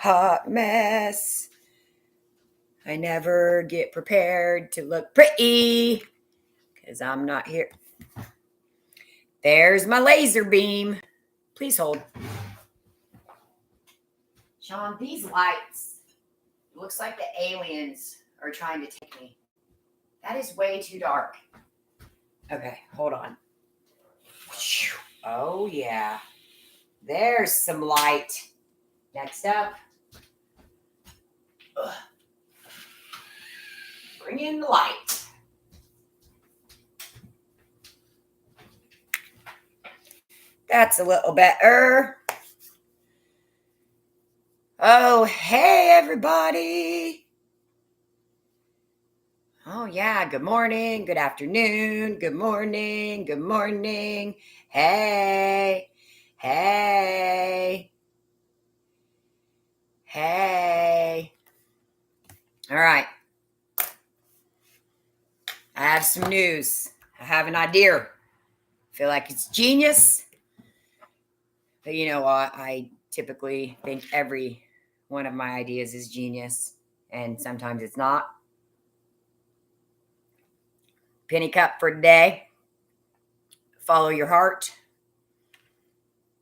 hot mess. I never get prepared to look pretty because I'm not here. There's my laser beam. Please hold. Sean, these lights, it looks like the aliens are trying to take me. That is way too dark. Okay, hold on. Oh, yeah. There's some light. Next up. Ugh. Bring in the light. That's a little better. Oh, hey, everybody. Oh, yeah. Good morning. Good afternoon. Good morning. Good morning. Hey. Hey. Hey. All right. I have some news. I have an idea. I feel like it's genius. But you know what? I typically think every one of my ideas is genius, and sometimes it's not. Penny cup for today. Follow your heart.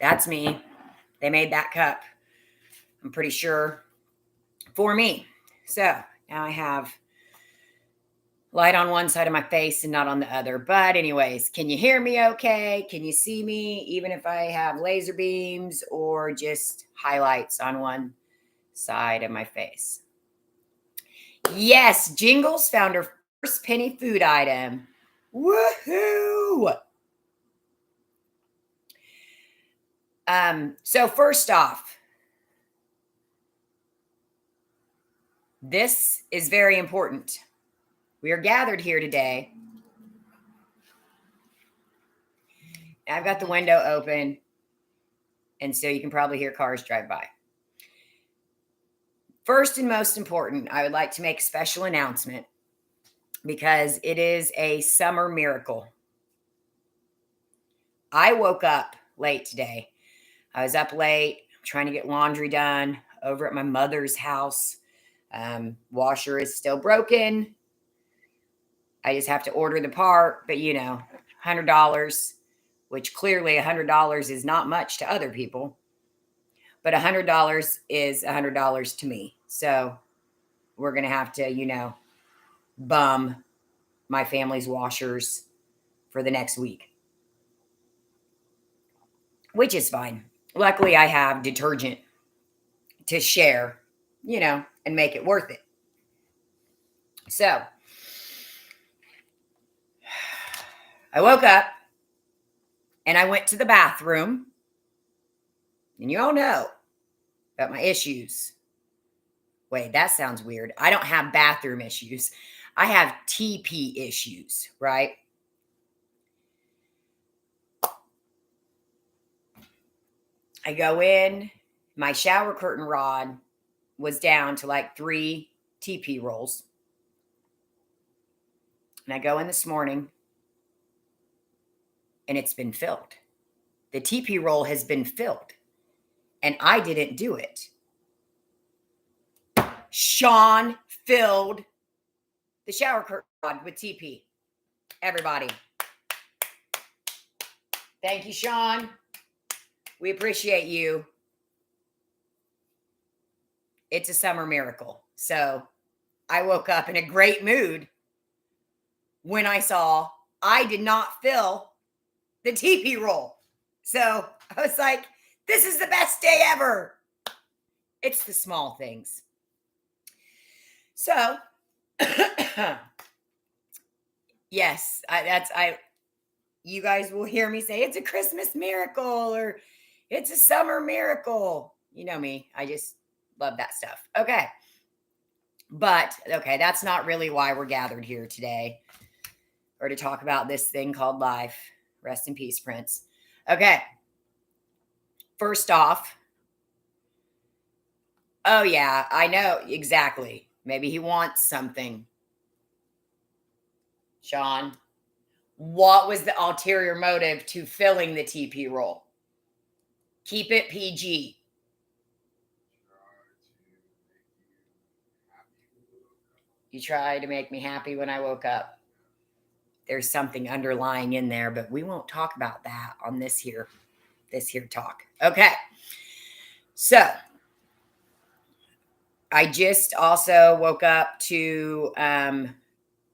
That's me. They made that cup, I'm pretty sure, for me. So now I have light on one side of my face and not on the other. But anyways, can you hear me okay? Can you see me even if I have laser beams or just highlights on one side of my face? Yes, Jingles found her first penny food item. Woohoo! So first off, this is very important. We are gathered here today. I've got the window open, and so you can probably hear cars drive by. First and most important, I would like to make a special announcement because it is a summer miracle. I woke up late today. I was up late trying to get laundry done over at my mother's house. Washer is still broken. I just have to order the part, but you know, $100, which clearly $100 is not much to other people, but $100 is $100 to me. So we're going to have to, you know, bum my family's washers for the next week, which is fine. Luckily, I have detergent to share, you know, and make it worth it. So I woke up and I went to the bathroom, and you all know about my issues. Wait, that sounds weird. I don't have bathroom issues. I have TP issues, right? I go in, my shower curtain rod was down to like 3 TP rolls. And I go in this morning and it's been filled. The TP roll has been filled and I didn't do it. Sean filled the shower curtain rod with TP. Everybody. Thank you, Sean. We appreciate you. It's a summer miracle. So I woke up in a great mood when I saw I did not fill the TP roll. So I was like, this is the best day ever. It's the small things. So, yes, you guys will hear me say it's a Christmas miracle or it's a summer miracle. You know me, I just love that stuff. Okay. But, okay, that's not really why we're gathered here today or to talk about this thing called life. Rest in peace, Prince. Okay. First off, oh, yeah, I know exactly. Maybe he wants something. Sean, what was the ulterior motive to filling the TP roll? Keep it PG. You tried to make me happy when I woke up. There's something underlying in there, but we won't talk about that on this here talk. Okay. So I just also woke up to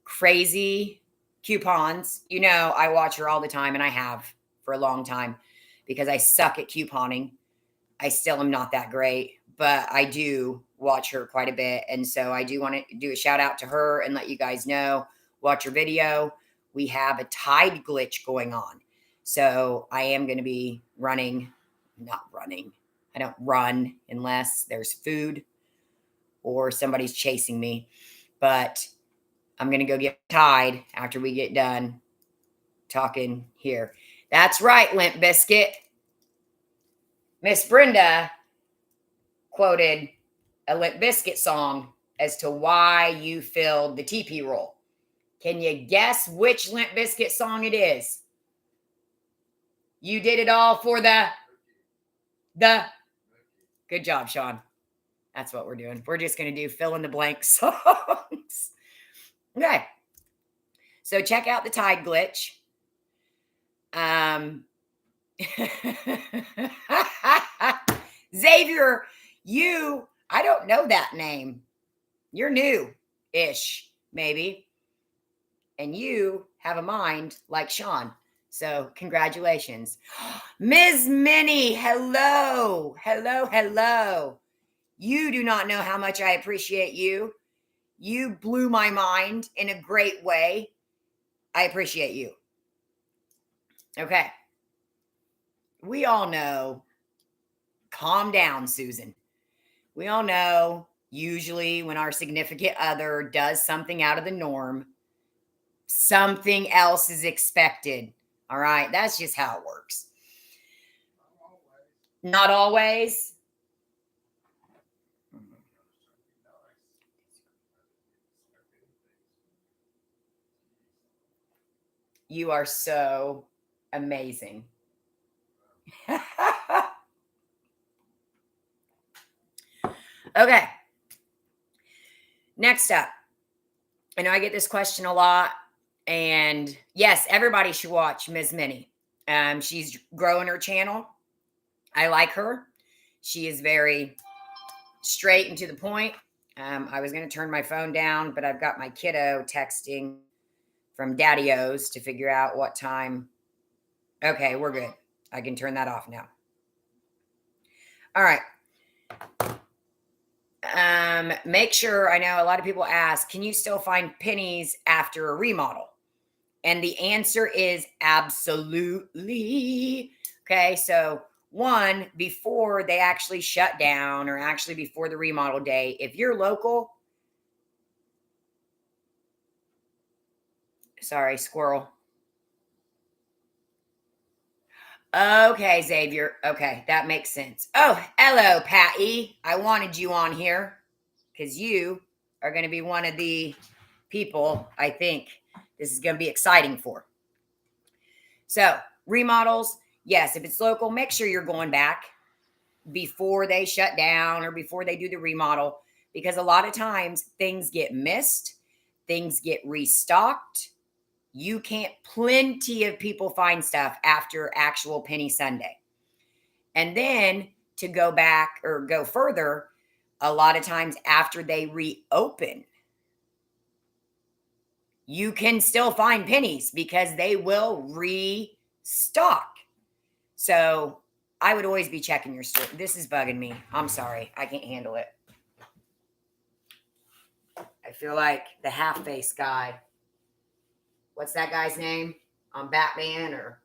crazy coupons. You know, I watch her all the time, and I have for a long time because I suck at couponing. I still am not that great, but I do watch her quite a bit. And so I do want to do a shout out to her and let you guys know, watch her video. We have a tide glitch going on. So I am going to be not running. I don't run unless there's food or somebody's chasing me. But I'm going to go get Tide after we get done talking here. That's right, Limp Biscuit. Miss Brenda quoted a Limp Bizkit song as to why you filled the TP role. Can you guess which Limp Bizkit song it is? You did it all for the good job, Sean. That's what we're doing. We're just going to do fill in the blank songs. Okay. So check out the Tide glitch. Xavier, I don't know that name. You're new-ish, maybe. And you have a mind like Sean. So congratulations. Ms. Minnie, hello. Hello, hello. You do not know how much I appreciate you. You blew my mind in a great way. I appreciate you. Okay. We all know, calm down, Susan. We all know usually when our significant other does something out of the norm, something else is expected. All right. That's just how it works. Not always. You are so amazing. Okay. Next up. I know I get this question a lot. And yes, everybody should watch Ms. Minnie. She's growing her channel. I like her. She is very straight and to the point. I was going to turn my phone down, but I've got my kiddo texting from Daddy-O's to figure out what time. Okay, we're good. I can turn that off now. All right. Make sure, I know a lot of people ask, can you still find pennies after a remodel? And the answer is absolutely. Okay, so one, before they actually shut down or actually before the remodel day, if you're local, sorry, squirrel. Okay, Xavier. Okay, that makes sense. Oh, hello, Patty. I wanted you on here because you are going to be one of the people I think this is going to be exciting for. So, remodels, yes, if it's local, make sure you're going back before they shut down or before they do the remodel, because a lot of times things get missed, things get restocked. You can't, plenty of people find stuff after actual Penny Sunday. And then to go back or go further, a lot of times after they reopen, you can still find pennies because they will restock. So I would always be checking your store. This is bugging me. I'm sorry. I can't handle it. I feel like the half-face guy. What's that guy's name? On Batman or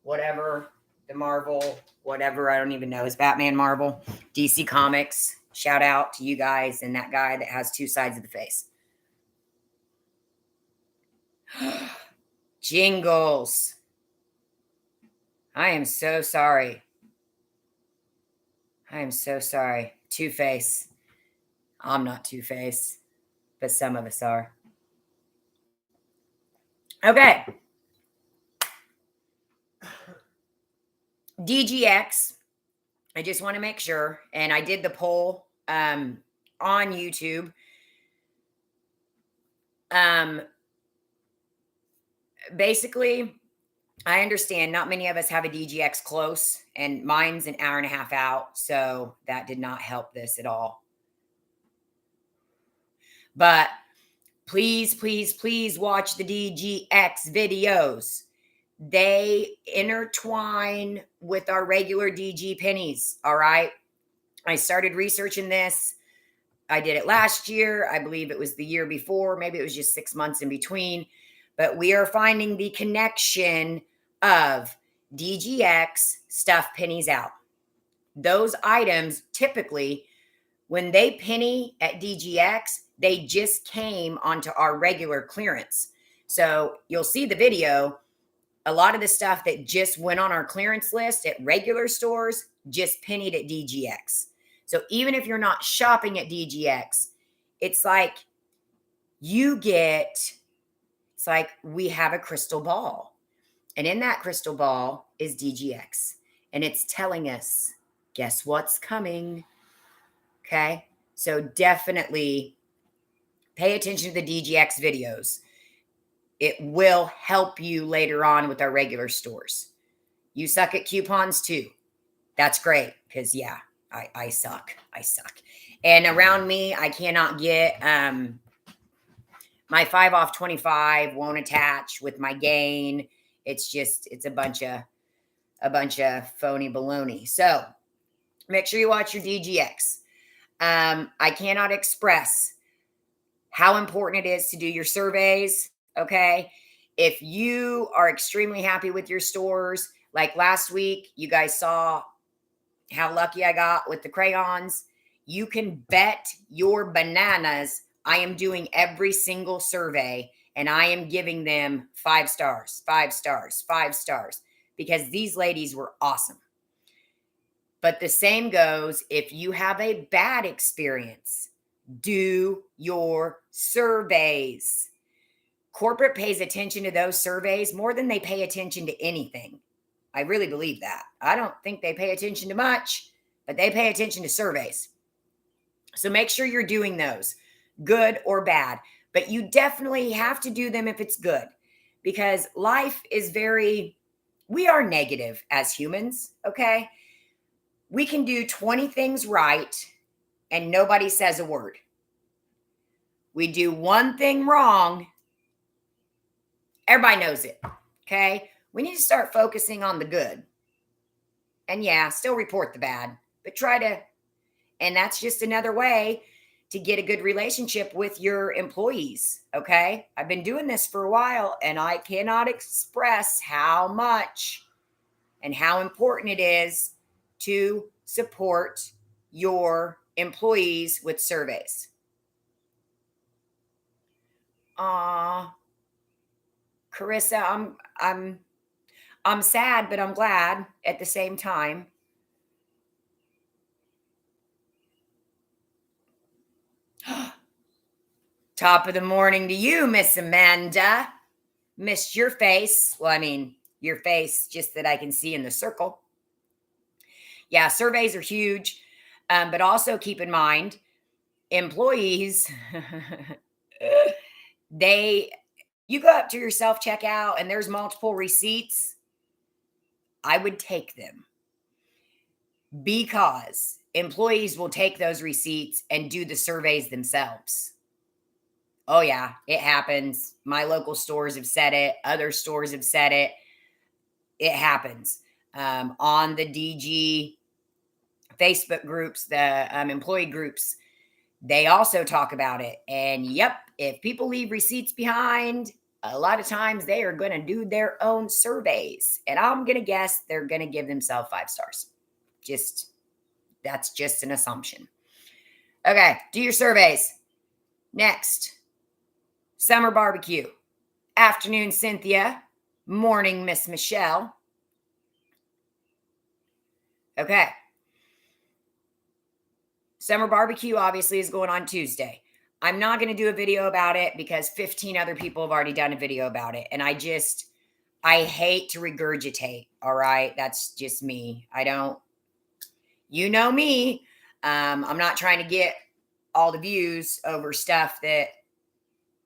whatever. The Marvel, whatever. I don't even know. Is Batman Marvel? DC Comics. Shout out to you guys and that guy that has two sides of the face. Jingles. I am so sorry. I am so sorry. Two-Face. I'm not Two-Face, but some of us are. Okay. DGX. I just want to make sure. And I did the poll on YouTube. Um, basically, I understand not many of us have a DGX close, and mine's an hour and a half out, so that did not help this at all. But please, please, please watch the DGX videos. They intertwine with our regular DG pennies, all right? I started researching this. I did it last year. I believe it was the year before. Maybe it was just 6 months in between. But we are finding the connection of DGX stuff pennies out. Those items typically, when they penny at DGX, they just came onto our regular clearance. So you'll see the video. A lot of the stuff that just went on our clearance list at regular stores just pennied at DGX. So even if you're not shopping at DGX, it's like it's like we have a crystal ball. And in that crystal ball is DGX. And it's telling us, guess what's coming? Okay. So definitely pay attention to the DGX videos. It will help you later on with our regular stores. You suck at coupons too. That's great because, yeah, I suck. I suck. And around me, I cannot get my 5 off 25 won't attach with my gain. It's a bunch of phony baloney. So make sure you watch your DGX. I cannot express how important it is to do your surveys. Okay. If you are extremely happy with your stores, like last week, you guys saw how lucky I got with the crayons. You can bet your bananas I am doing every single survey and I am giving them 5 stars, 5 stars, 5 stars, because these ladies were awesome. But the same goes if you have a bad experience, do your surveys. Corporate pays attention to those surveys more than they pay attention to anything. I really believe that. I don't think they pay attention to much, but they pay attention to surveys. So make sure you're doing those, good or bad. But you definitely have to do them if it's good, because life is we are negative as humans, okay? We can do 20 things right and nobody says a word. We do one thing wrong, everybody knows it, okay? We need to start focusing on the good. And yeah, still report the bad, but and that's just another way to get a good relationship with your employees, okay? I've been doing this for a while and I cannot express how much and how important it is to support your employees with surveys. Carissa, I'm sad, but I'm glad at the same time. Top of the morning to you, Miss Amanda. Missed your face. Well, I mean, your face just that I can see in the circle. Yeah, surveys are huge. But also keep in mind, employees, you go up to your self-checkout and there's multiple receipts. I would take them because employees will take those receipts and do the surveys themselves. Oh, yeah, it happens. My local stores have said it. Other stores have said it. It happens. On the DG Facebook groups, the employee groups, they also talk about it. And yep, if people leave receipts behind, a lot of times they are going to do their own surveys. And I'm going to guess they're going to give themselves 5 stars. That's just an assumption. Okay, do your surveys. Next, summer barbecue. Afternoon, Cynthia. Morning, Miss Michelle. Okay. Summer barbecue obviously is going on Tuesday. I'm not going to do a video about it because 15 other people have already done a video about it. And I hate to regurgitate. All right. That's just me. You know me. I'm not trying to get all the views over stuff that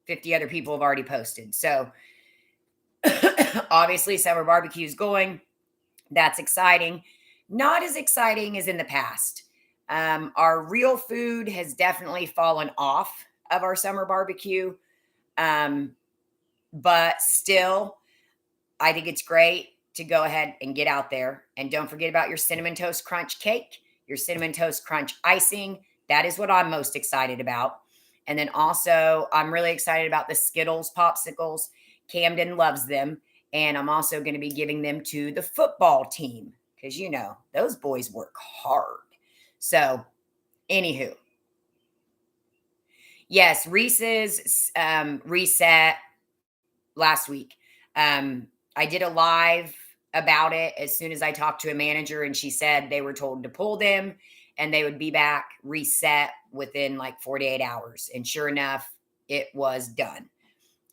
50 other people have already posted. So obviously summer barbecue is going. That's exciting. Not as exciting as in the past. Our real food has definitely fallen off of our summer barbecue. But still, I think it's great to go ahead and get out there. And don't forget about your Cinnamon Toast Crunch cake, your Cinnamon Toast Crunch icing. That is what I'm most excited about. And then also, I'm really excited about the Skittles popsicles. Camden loves them. And I'm also going to be giving them to the football team because, you know, those boys work hard. So, anywho. Yes, Reese's reset last week. I did a live about it as soon as I talked to a manager, and she said they were told to pull them and they would be back reset within like 48 hours. And sure enough, it was done.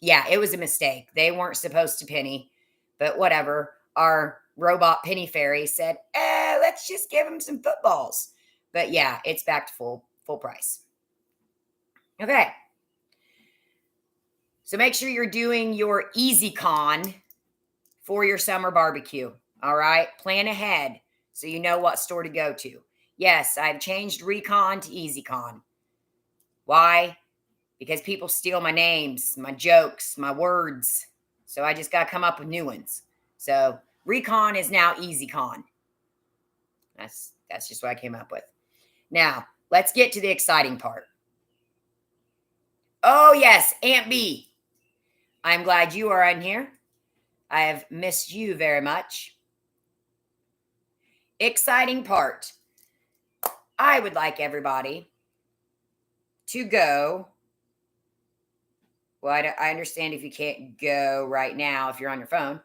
Yeah, it was a mistake. They weren't supposed to penny, but whatever. Our robot penny fairy said, let's just give them some footballs. But yeah, it's back to full price. Okay. So make sure you're doing your EasyCon for your summer barbecue. All right. Plan ahead so you know what store to go to. Yes, I've changed Recon to EasyCon. Why? Because people steal my names, my jokes, my words. So I just got to come up with new ones. So Recon is now EasyCon. That's just what I came up with. Now, let's get to the exciting part. Oh, yes, Aunt B. I'm glad you are in here. I have missed you very much. Exciting part. I would like everybody to go. Well, I understand if you can't go right now if you're on your phone,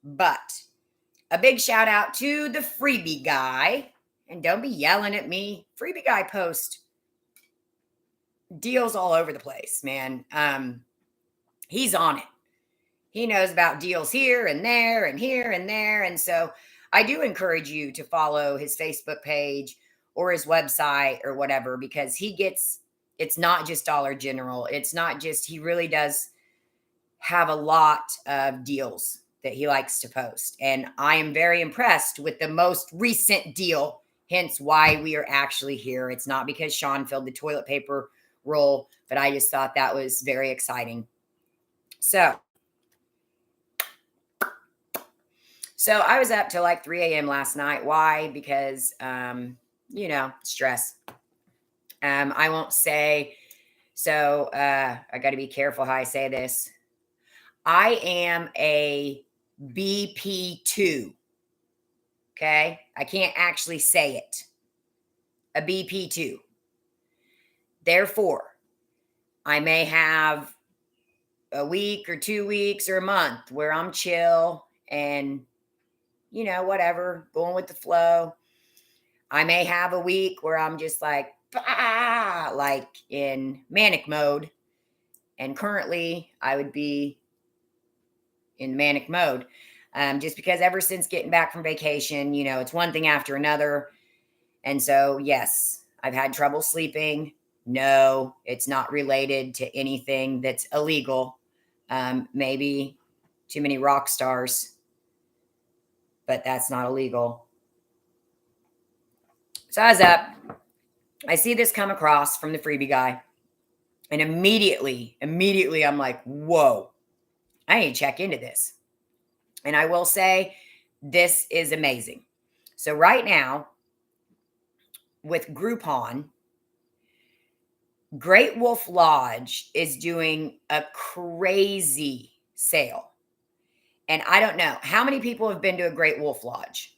but a big shout out to the freebie guy. And don't be yelling at me. Freebie guy post deals all over the place, man. He's on it. He knows about deals here and there and here and there. And so I do encourage you to follow his Facebook page or his website or whatever, because it's not just Dollar General. It's not just, he really does have a lot of deals that he likes to post. And I am very impressed with the most recent deal, hence why we are actually here. It's not because Sean filled the toilet paper roll, but I just thought that was very exciting. So I was up till like 3 a.m. last night. Why? Because, stress. I won't say, so I got to be careful how I say this. I am a BP2. Okay. I can't actually say it. A BP2. Therefore, I may have a week or 2 weeks or a month where I'm chill and, whatever, going with the flow. I may have a week where I'm just like in manic mode. And currently I would be in manic mode. Just because ever since getting back from vacation, it's one thing after another. And so, yes, I've had trouble sleeping. No, it's not related to anything that's illegal. Maybe too many rock stars, but that's not illegal. So I was up. I see this come across from the freebie guy. And immediately, I'm like, whoa, I need to check into this. And I will say, this is amazing. So right now, with Groupon, Great Wolf Lodge is doing a crazy sale. And I don't know, how many people have been to a Great Wolf Lodge?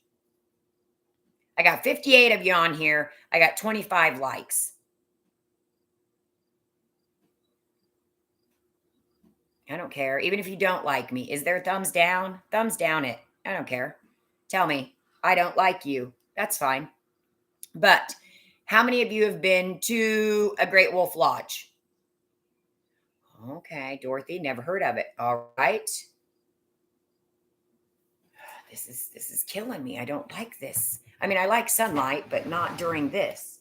I got 58 of you on here. I got 25 likes. I don't care. Even if you don't like me, is there a thumbs down? Thumbs down it. I don't care. Tell me, I don't like you. That's fine. But how many of you have been to a Great Wolf Lodge? Okay, Dorothy, never heard of it. All right. This is killing me. I don't like this. I mean, I like sunlight, but not during this.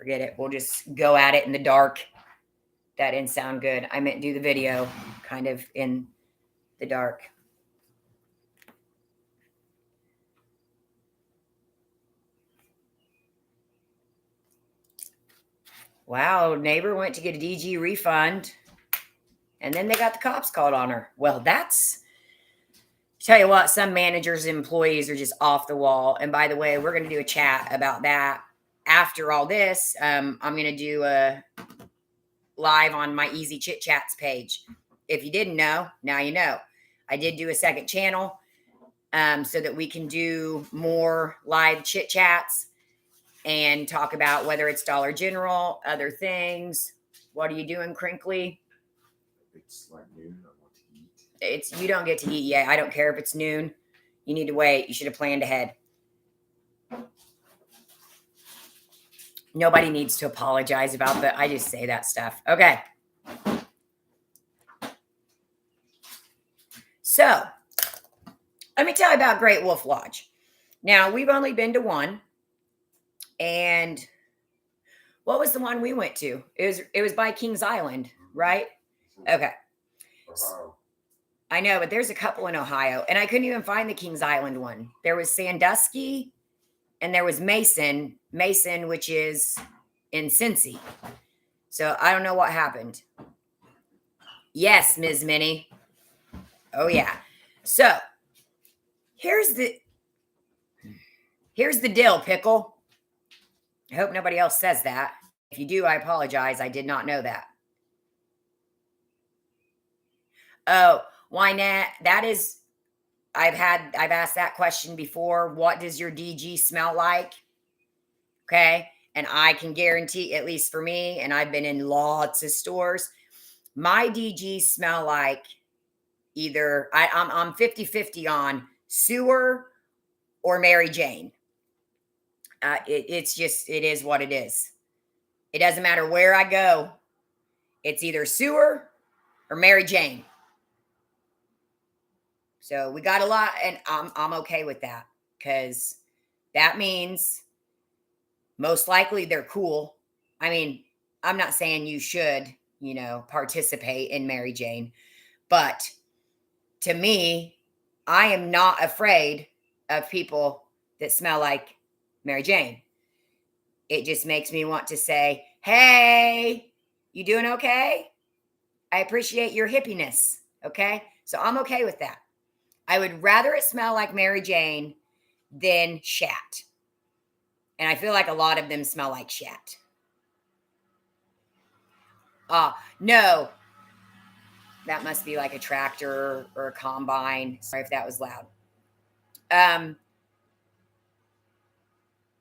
Forget it. We'll just go at it in the dark. That didn't sound good. I meant do the video kind of in the dark. Wow, neighbor went to get a DG refund, and then they got the cops called on her. Well, tell you what, some managers and employees are just off the wall. And by the way, we're going to do a chat about that after all this. I'm going to do a live on my Easy Chit Chats page. If you didn't know, now you know. I did do a second channel so that we can do more live chit chats and talk about whether it's Dollar General, other things. What are you doing, Crinkly? It's like noon. I want to eat. You don't get to eat yet. I don't care if it's noon. You need to wait. You should have planned ahead. Nobody needs to apologize about that. I just say that stuff. Okay. So, let me tell you about Great Wolf Lodge. Now, we've only been to one. And what was the one we went to? It was by Kings Island, right? Okay. Ohio. I know, but there's a couple in Ohio. And I couldn't even find the Kings Island one. There was Sandusky and there was Mason, which is in Cincy. So I don't know what happened. Yes, Ms. Minnie. Oh, yeah. So here's the deal, Pickle. I hope nobody else says that. If you do, I apologize. I did not know that. Oh, why not? I've asked that question before. What does your DG smell like? Okay. And I can guarantee, at least for me, and I've been in lots of stores, my DG smell like either I'm 50-50 on sewer or Mary Jane. It is what it is. It doesn't matter where I go. It's either sewer or Mary Jane. So we got a lot, and I'm okay with that because that means most likely they're cool. I mean, I'm not saying you should, participate in Mary Jane, but to me, I am not afraid of people that smell like Mary Jane. It just makes me want to say, hey, you doing okay? I appreciate your hippiness. Okay. So I'm okay with that. I would rather it smell like Mary Jane than shat. And I feel like a lot of them smell like shat. No. That must be like a tractor or a combine. Sorry if that was loud.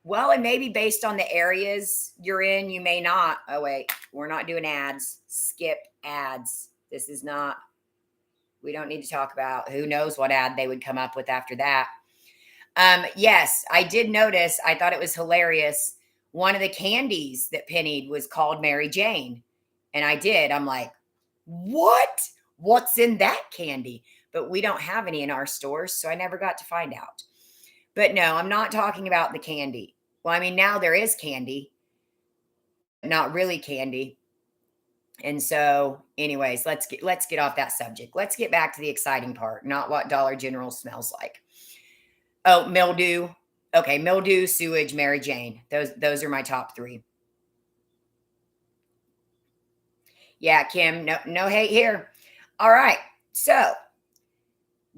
Well, and maybe based on the areas you're in, you may not. Oh, wait. We're not doing ads. Skip ads. This is not. We don't need to talk about who knows what ad they would come up with after that. Yes, I did notice. I thought it was hilarious. One of the candies that Pennied was called Mary Jane. And I did. I'm like, what? What's in that candy? But we don't have any in our stores, so I never got to find out. But no, I'm not talking about the candy. Well, I mean, now there is candy, but not really candy. And so, anyways, let's get off that subject. Let's get back to the exciting part, not what Dollar General smells like. Oh, mildew. Okay, mildew, sewage, Mary Jane. Those are my top three. Yeah, Kim, no hate here. All right. So,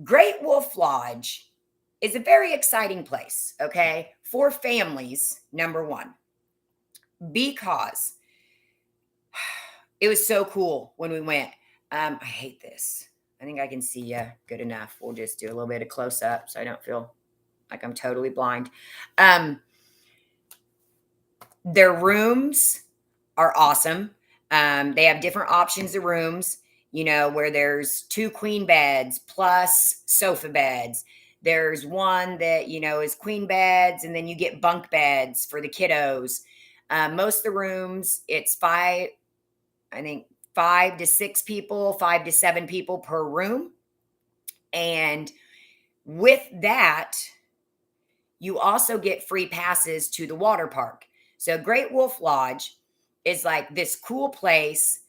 Great Wolf Lodge is a very exciting place, okay, for families, number one, because it was so cool when we went. I hate this. I think I can see you good enough. We'll just do a little bit of close up so I don't feel like I'm totally blind. Their rooms are awesome. They have different options of rooms, where there's 2 queen beds plus sofa beds. There's one that, is queen beds, and then you get bunk beds for the kiddos. Most of the rooms, it's 5 to 6 people, 5 to 7 people per room. And with that, you also get free passes to the water park. So Great Wolf Lodge is like this cool place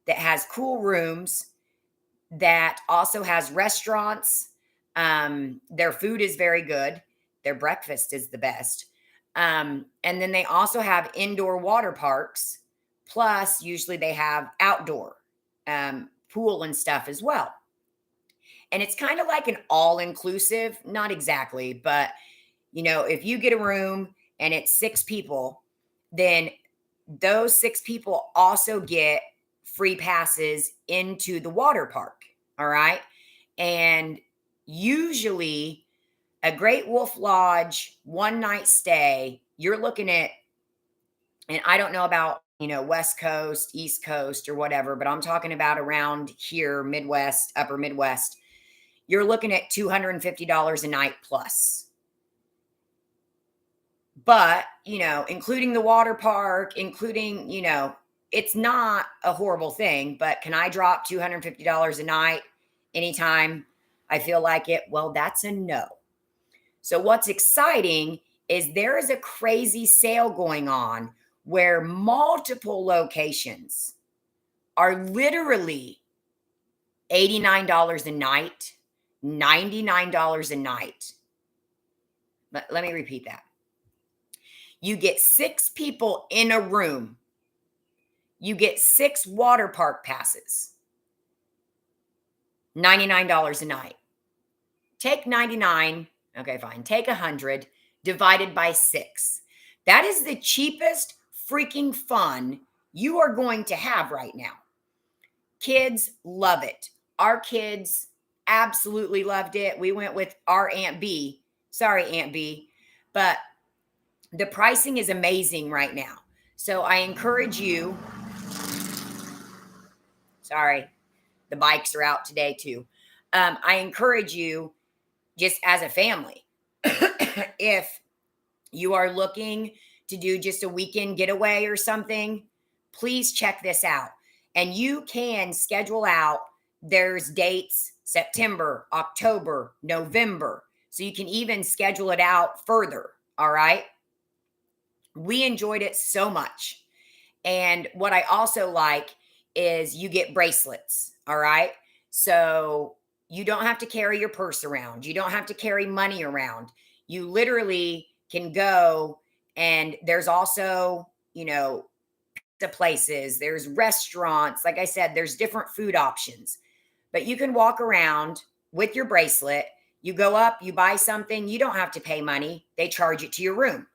that has cool rooms, that also has restaurants. Their food is very good. Their breakfast is the best. And then they also have indoor water parks. Plus, usually they have outdoor pool and stuff as well. And it's kind of like an all inclusive, not exactly, but if you get a room and it's 6 people, then those 6 people also get free passes into the water park. All right. And usually a Great Wolf Lodge one night stay, you're looking at, and I don't know about, West Coast, East Coast, or whatever, but I'm talking about around here, Midwest, upper Midwest, you're looking at $250 a night plus. But, including the water park, including, it's not a horrible thing, but can I drop $250 a night anytime I feel like it? Well, that's a no. So what's exciting is there is a crazy sale going on where multiple locations are literally $89 a night, $99 a night. Let me repeat that. You get 6 people in a room. You get 6 water park passes. $99 a night. Take 99, okay, fine. Take 100 divided by 6. That is the cheapest freaking fun you are going to have right now. Kids love it. Our kids absolutely loved it. We went with our Aunt B. Sorry, Aunt B. But the pricing is amazing right now. So I encourage you. Sorry, the bikes are out today too. I encourage you, just as a family, if you are looking to do just a weekend getaway or something, please check this out. And you can schedule out, there's dates, September, October, November. So you can even schedule it out further. All right. We enjoyed it so much. And what I also like is you get bracelets. All right. So you don't have to carry your purse around. You don't have to carry money around. You literally can go, and there's also, the places, there's restaurants. Like I said, there's different food options, but you can walk around with your bracelet. You go up, you buy something, you don't have to pay money. They charge it to your room.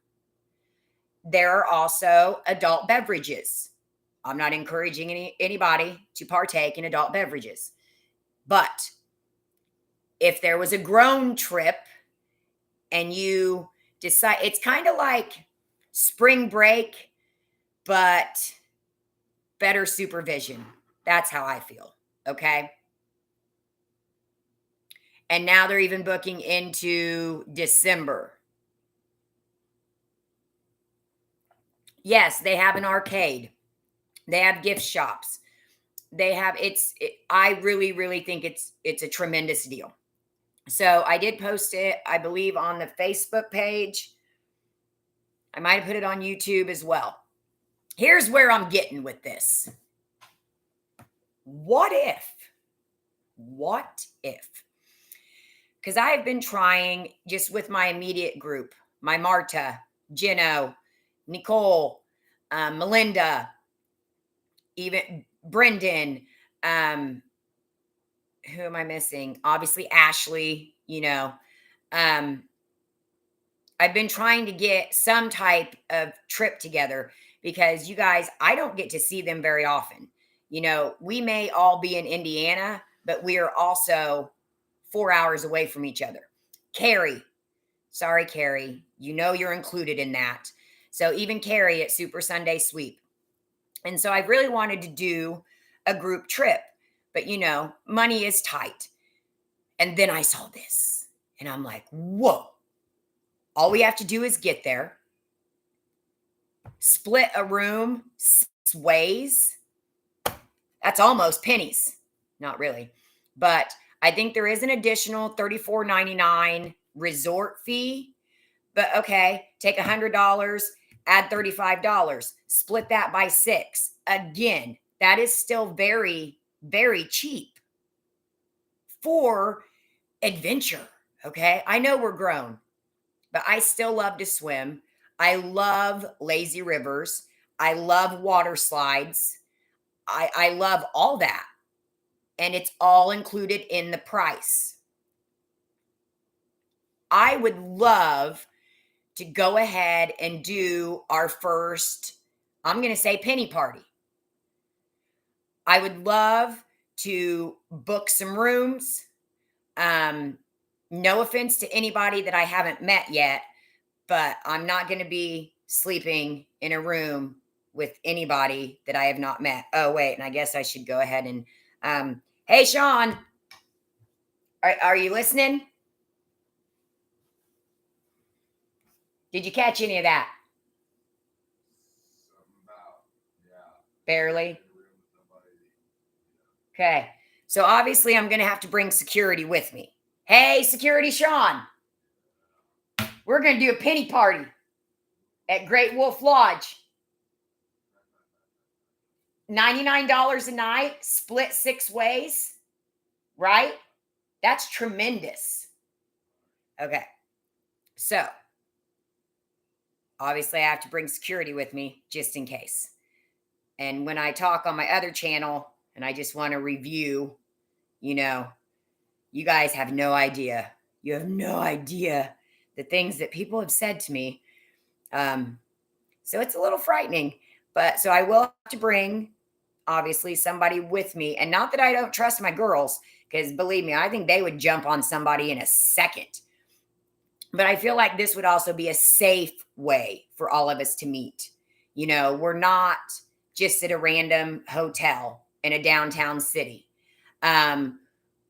There are also adult beverages. I'm not encouraging anybody to partake in adult beverages. But if there was a grown trip and you decide, it's kind of like spring break, but better supervision. That's how I feel. Okay. And now they're even booking into December. Yes, they have an arcade. They have gift shops. They have I really, really think it's a tremendous deal. So I did post it, I believe, on the Facebook page. I might have put it on YouTube as well. Here's where I'm getting with this. What if? Because I have been trying just with my immediate group, my Marta, Gino, Nicole, Melinda, even Brendan, who am I missing? Obviously, Ashley, I've been trying to get some type of trip together because you guys, I don't get to see them very often. We may all be in Indiana, but we are also 4 hours away from each other. Carrie, sorry, Carrie, you're included in that. So even Carrie at Super Sunday Sweep. And so I really wanted to do a group trip, but money is tight. And then I saw this and I'm like, whoa, all we have to do is get there, split a room 6 ways. That's almost pennies. Not really, but I think there is an additional $34.99 resort fee. But okay, take $100 add $35, split that by 6. Again, that is still very, very cheap for adventure. Okay. I know we're grown, but I still love to swim. I love lazy rivers. I love water slides. I love all that. And it's all included in the price. I would love to go ahead and do our first, I'm going to say, penny party. I would love to book some rooms. No offense to anybody that I haven't met yet, but I'm not going to be sleeping in a room with anybody that I have not met. Oh, wait. And I guess I should go ahead and, hey, Sean, are you listening? Did you catch any of that? Barely. Okay. So obviously I'm going to have to bring security with me. Hey, security Sean. We're going to do a penny party at Great Wolf Lodge. $99 a night, split 6 ways, right? That's tremendous. Okay. So obviously I have to bring security with me just in case. And when I talk on my other channel and I just want to review, you know, you guys have no idea. You have no idea the things that people have said to me. So it's a little frightening, but so I will have to bring obviously somebody with me. And not that I don't trust my girls, because believe me, I think they would jump on somebody in a second. But I feel like this would also be a safe way for all of us to meet. You know, we're not just at a random hotel in a downtown city.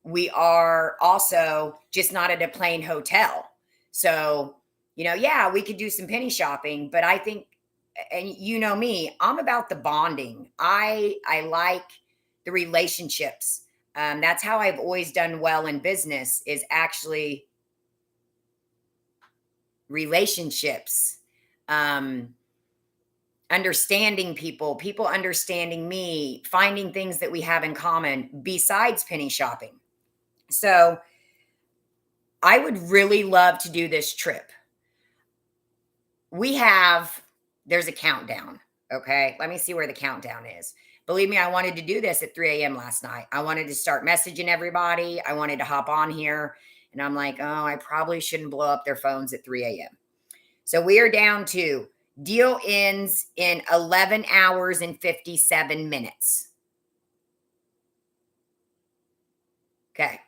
We are also just not at a plain hotel. So, you know, yeah, we could do some penny shopping, but I think, and you know me, I'm about the bonding. I like the relationships. That's how I've always done well in business, is actually relationships. Understanding people understanding me, finding things that we have in common besides penny shopping. So I would really love to do this trip. There's a countdown. Okay. Let me see where the countdown is. Believe me, I wanted to do this at 3 a.m. last night. I wanted to start messaging everybody. I wanted to hop on here. And I'm like, oh, I probably shouldn't blow up their phones at 3 a.m. So we are down to deal ends in 11 hours and 57 minutes. Okay.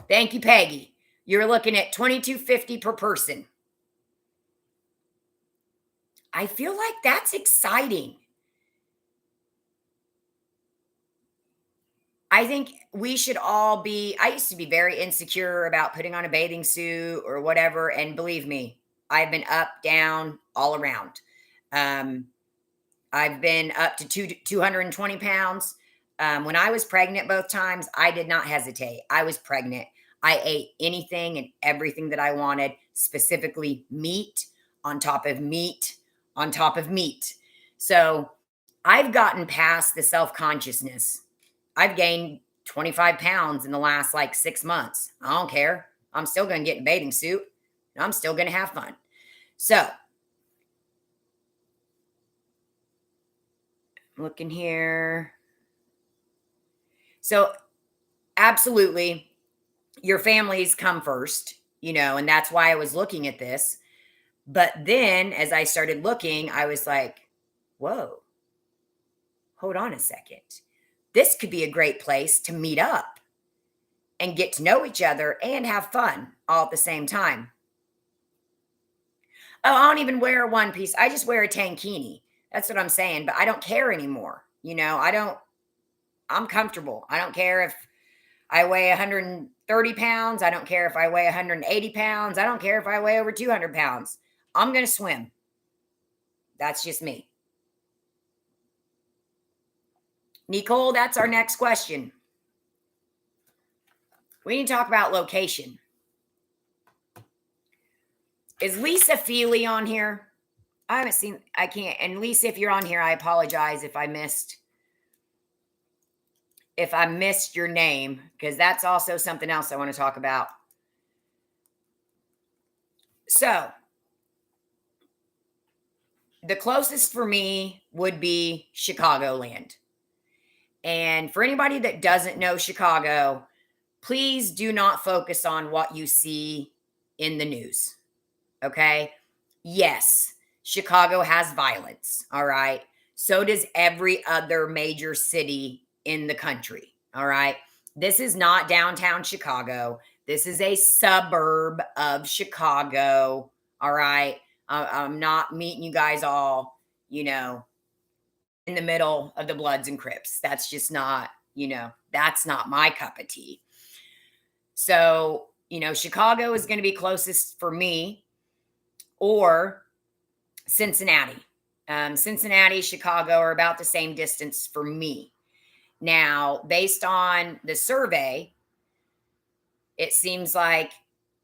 Thank you, Peggy. You're looking at $22.50 per person. I feel like that's exciting. I think we should all be, I used to be very insecure about putting on a bathing suit or whatever. And believe me, I've been up, down, all around. I've been up to 220 pounds. When I was pregnant both times, I did not hesitate. I was pregnant. I ate anything and everything that I wanted, specifically meat on top of meat on top of meat. So I've gotten past the self-consciousness. I've gained 25 pounds in the last like 6 months. I don't care. I'm still going to get in a bathing suit. And I'm still going to have fun. So looking here. So absolutely, your families come first, you know, and that's why I was looking at this. But then as I started looking, I was like, whoa, hold on a second. This could be a great place to meet up and get to know each other and have fun all at the same time. Oh, I don't even wear a one piece. I just wear a tankini. That's what I'm saying. But I don't care anymore. You know, I'm comfortable. I don't care if I weigh 130 pounds. I don't care if I weigh 180 pounds. I don't care if I weigh over 200 pounds. I'm going to swim. That's just me. Nicole, that's our next question. We need to talk about location. Is Lisa Feely on here? I haven't seen, I can't. And Lisa, if you're on here, I apologize if I missed your name, because that's also something else I want to talk about. So the closest for me would be Chicagoland. And for anybody that doesn't know Chicago, please do not focus on what you see in the news. Okay? Yes, Chicago has violence. All right. So does every other major city in the country. All right. This is not downtown Chicago. This is a suburb of Chicago. All right. I'm not meeting you guys all, in the middle of the Bloods and Crips. That's just not, that's not my cup of tea. So, Chicago is going to be closest for me, or Cincinnati. Cincinnati, Chicago are about the same distance for me. Now, based on the survey, it seems like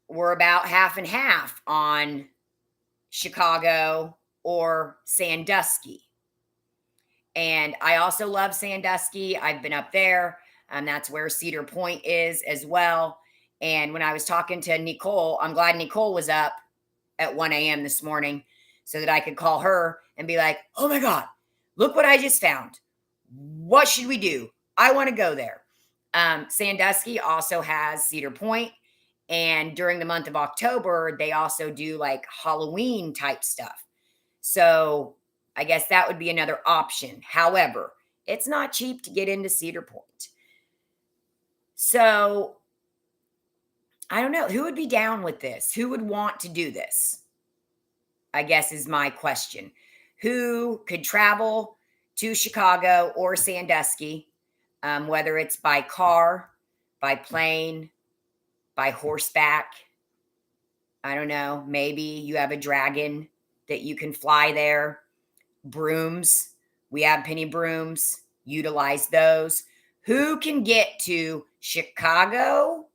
we're about half and half on Chicago or Sandusky. And I also love Sandusky. I've been up there. That's where Cedar Point is as well. And when I was talking to Nicole, I'm glad Nicole was up at 1 a.m. this morning so that I could call her and be like, oh my God, look what I just found. What should we do? I want to go there. Sandusky also has Cedar Point. And during the month of October, they also do like Halloween type stuff. So I guess that would be another option. However, it's not cheap to get into Cedar Point. So I don't know. Who would be down with this? Who would want to do this? I guess is my question. Who could travel to Chicago or Sandusky, whether it's by car, by plane, by horseback? I don't know. Maybe you have a dragon that you can fly there. Brooms. We have penny brooms. Utilize those. Who can get to Chicago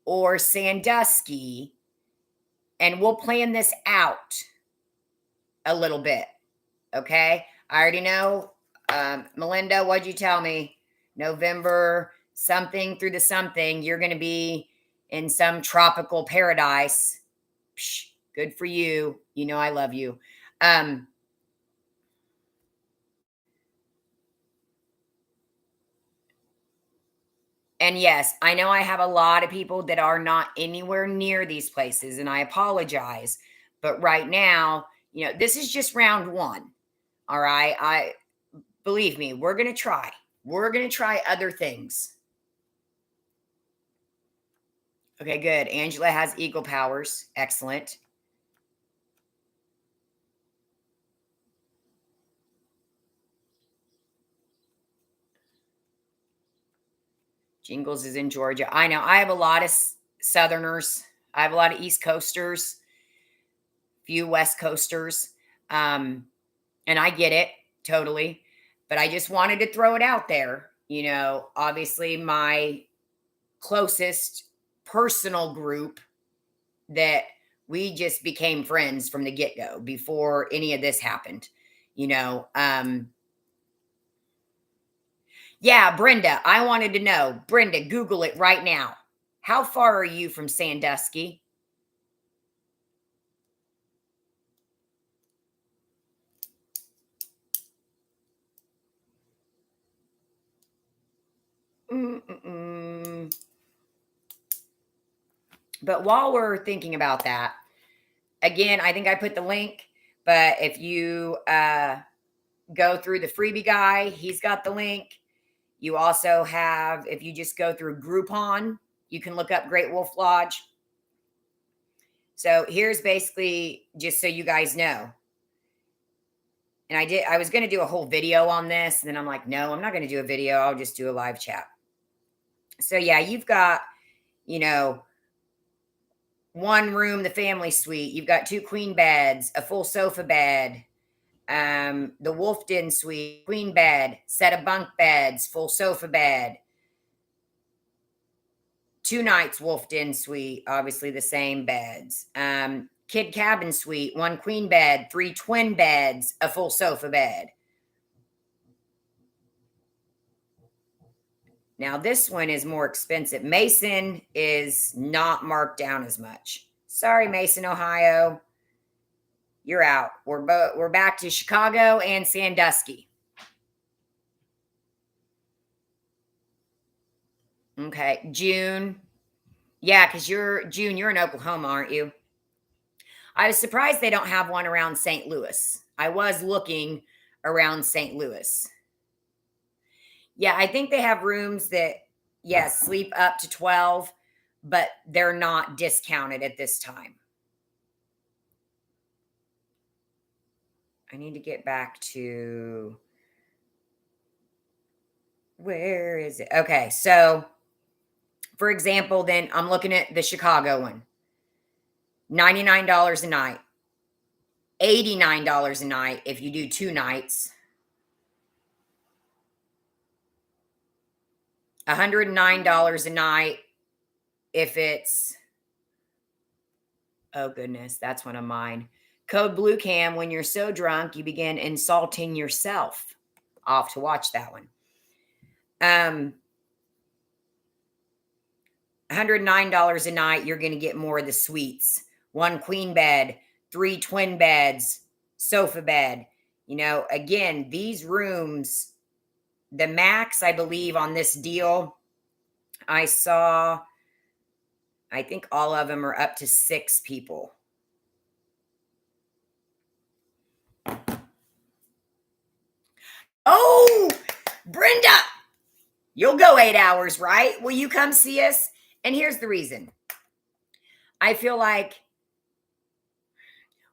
or Sandusky? And we'll plan this out a little bit. Okay. I already know. Melinda, what'd you tell me? November something through the something. You're going to be in some tropical paradise. Psh, good for you. You know I love you. And yes, I know I have a lot of people that are not anywhere near these places, and I apologize. But right now, this is just round one. All right. Believe me, we're going to try. We're going to try other things. Okay, good. Angela has eagle powers. Excellent. Jingles is in Georgia. I know. I have a lot of Southerners. I have a lot of East Coasters, few West Coasters. And I get it totally. But I just wanted to throw it out there. Obviously, my closest personal group that we just became friends from the get-go before any of this happened. Yeah, Brenda, I wanted to know. Brenda, Google it right now. How far are you from Sandusky? But while we're thinking about that, again, I think I put the link, but if you go through the freebie guy, he's got the link. You also have, if you just go through Groupon, you can look up Great Wolf Lodge. So here's basically, just so you guys know. And I was going to do a whole video on this. And then I'm like, no, I'm not going to do a video. I'll just do a live chat. So yeah, you've got, one room, the family suite. You've got 2 queen beds, a full sofa bed, the Wolf Den suite, queen bed, set of bunk beds, full sofa bed, 2 nights Wolf Den suite, obviously the same beds. kid cabin suite, 1 queen bed, 3 twin beds, a full sofa bed. Now, this one is more expensive. Mason is not marked down as much. Sorry, Mason, Ohio. You're out. We're back to Chicago and Sandusky. Okay, June. Yeah, because you're in Oklahoma, aren't you? I was surprised they don't have one around St. Louis. I was looking around St. Louis. Yeah, I think they have rooms that, yes, sleep up to 12, but they're not discounted at this time. I need to get back to, where is it? Okay, so for example, then I'm looking at the Chicago one. $99 a night. $89 a night if you do 2 nights. $109 a night if it's, oh goodness, that's one of mine. Code Blue Cam, when you're so drunk, you begin insulting yourself. I'll have to watch that one. $109 a night, you're going to get more of the suites. 1 queen bed, 3 twin beds, sofa bed. You know, again, these rooms, the max, I believe, on this deal, I saw, I think all of them are up to 6 people. Oh, Brenda, you'll go 8 hours, right? Will you come see us? And here's the reason. I feel like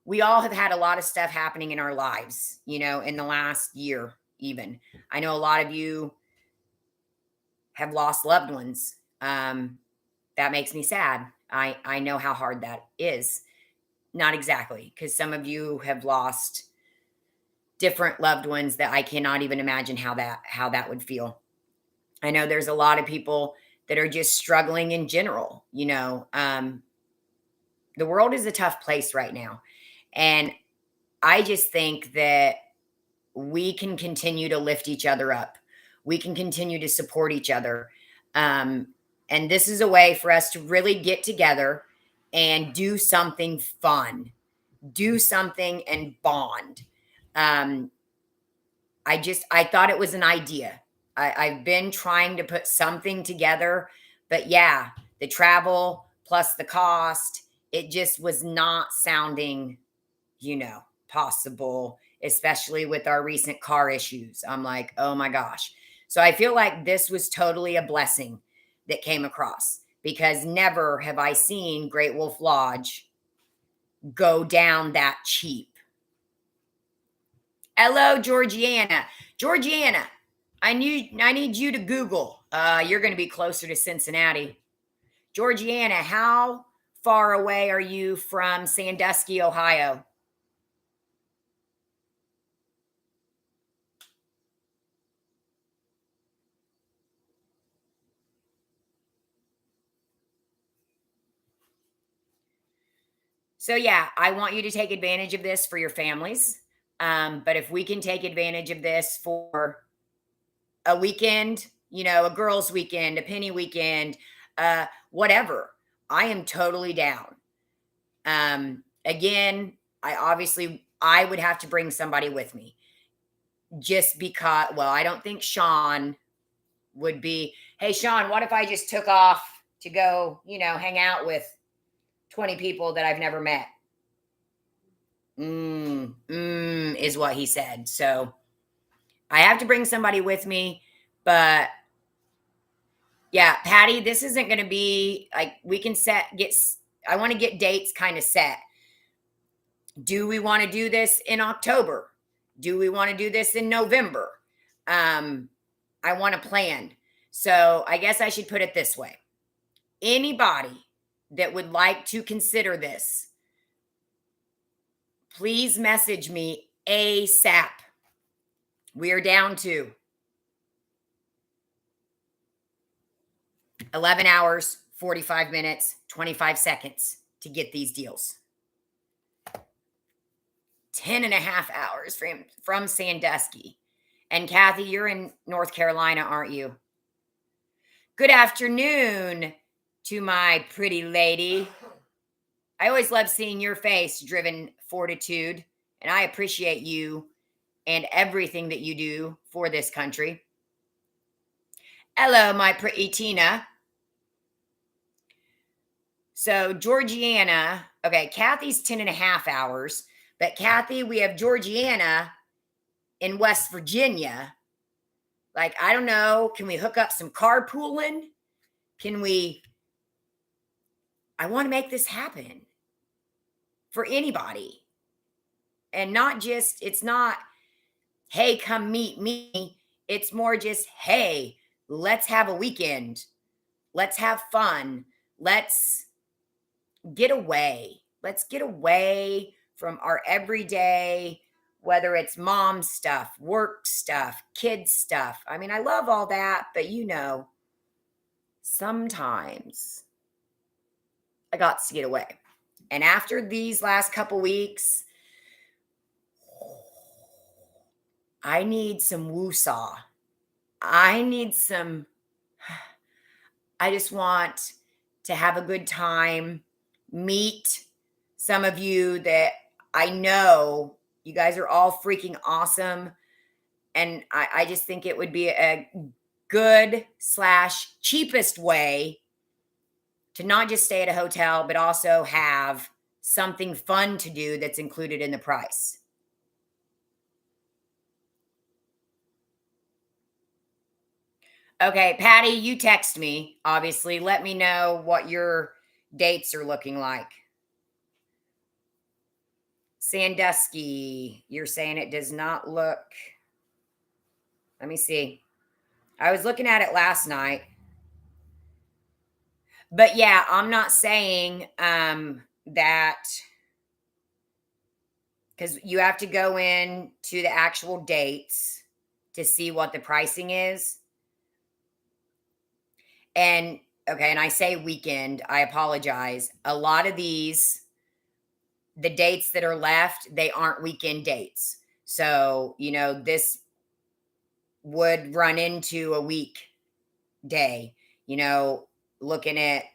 we all have had a lot of stuff happening in our lives, you know, in the last year, even. I know a lot of you have lost loved ones. That makes me sad. I know how hard that is. Not exactly, because some of you have lost different loved ones that I cannot even imagine how that would feel. I know there's a lot of people that are just struggling in general. You know, the world is a tough place right now. And I just think that we can continue to lift each other up. We can continue to support each other. And this is a way for us to really get together and do something fun, do something and bond. I thought it was an idea. I've been trying to put something together, but yeah, the travel plus the cost, it just was not sounding, you know, possible, especially with our recent car issues. I'm like, oh my gosh. So I feel like this was totally a blessing that came across, because never have I seen Great Wolf Lodge go down that cheap. Hello, Georgiana. Georgiana, I need you to Google. You're going to be closer to Cincinnati. Georgiana, how far away are you from Sandusky, Ohio? So yeah, I want you to take advantage of this for your families. But if we can take advantage of this for a weekend, you know, a girls' weekend, a penny weekend, whatever, I am totally down. Again, I would have to bring somebody with me, just because, well, I don't think Sean would be, hey, Sean, what if I just took off to go, you know, hang out with 20 people that I've never met? Is what he said. So I have to bring somebody with me, but yeah, Patty, this isn't going to be like, we can I want to get dates kind of set. Do we want to do this in October? Do we want to do this in November? I want to plan. So I guess I should put it this way. Anybody that would like to consider this, please message me ASAP. We are down to 11 hours, 45 minutes, 25 seconds to get these deals. 10 and a half hours from Sandusky. And Kathy, you're in North Carolina, aren't you? Good afternoon to my pretty lady. I always love seeing your face, driven fortitude, and I appreciate you and everything that you do for this country. Hello, my pretty Tina. So, Georgiana, okay, Kathy's 10 and a half hours, but Kathy, we have Georgiana in West Virginia. Like, I don't know, can we hook up some carpooling? I want to make this happen for anybody. And not just, it's not, hey, come meet me. It's more just, hey, let's have a weekend. Let's have fun. Let's get away. Let's get away from our everyday, whether it's mom stuff, work stuff, kids stuff. I mean, I love all that, but sometimes I got to get away. And after these last couple weeks, I need some woosah. I just want to have a good time, meet some of you that I know you guys are all freaking awesome. And I just think it would be a good / cheapest way to not just stay at a hotel, but also have something fun to do that's included in the price. Okay, Patty, you text me, obviously. Let me know what your dates are looking like. Sandusky, you're saying it does not look. Let me see. I was looking at it last night. But yeah, I'm not saying that, because you have to go in to the actual dates to see what the pricing is. And okay, and I say weekend, I apologize. A lot of these, the dates that are left, they aren't weekend dates. So, this would run into a weekday, looking at,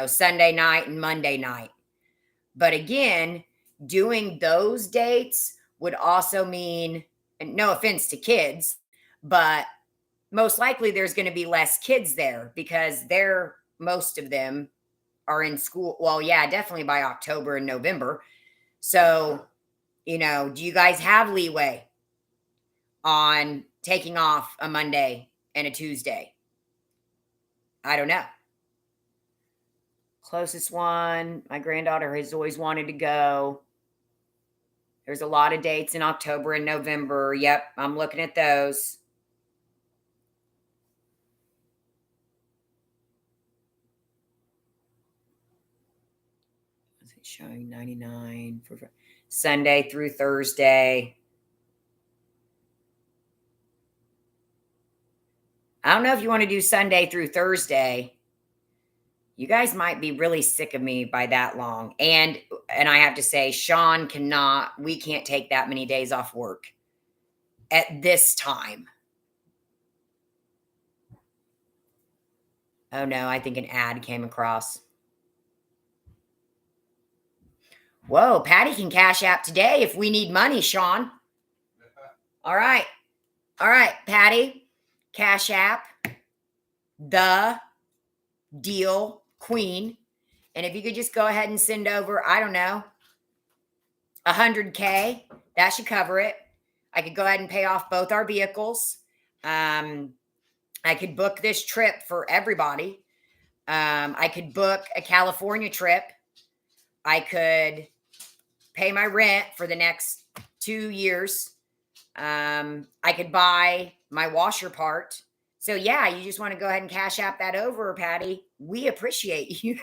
Sunday night and Monday night. But again, doing those dates would also mean, and no offense to kids, but most likely there's going to be less kids there because most of them are in school. Well, yeah, definitely by October and November. So, do you guys have leeway on taking off a Monday and a Tuesday? I don't know. Closest one, my granddaughter has always wanted to go. There's a lot of dates in October and November. Yep, I'm looking at those. Is it showing 99 for Sunday through Thursday? I don't know if you want to do Sunday through Thursday. You guys might be really sick of me by that long. And I have to say, Sean we can't take that many days off work at this time. Oh no, I think an ad came across. Whoa, Patty can cash app today if we need money, Sean. All right. All right, Patty, cash app, the deal queen. And if you could just go ahead and send over, I don't know, 100K, that should cover it. I could go ahead and pay off both our vehicles. I could book this trip for everybody. I could book a California trip. I could pay my rent for the next 2 years. I could buy my washer part. So yeah, you just want to go ahead and cash app that over, Patty. We appreciate you.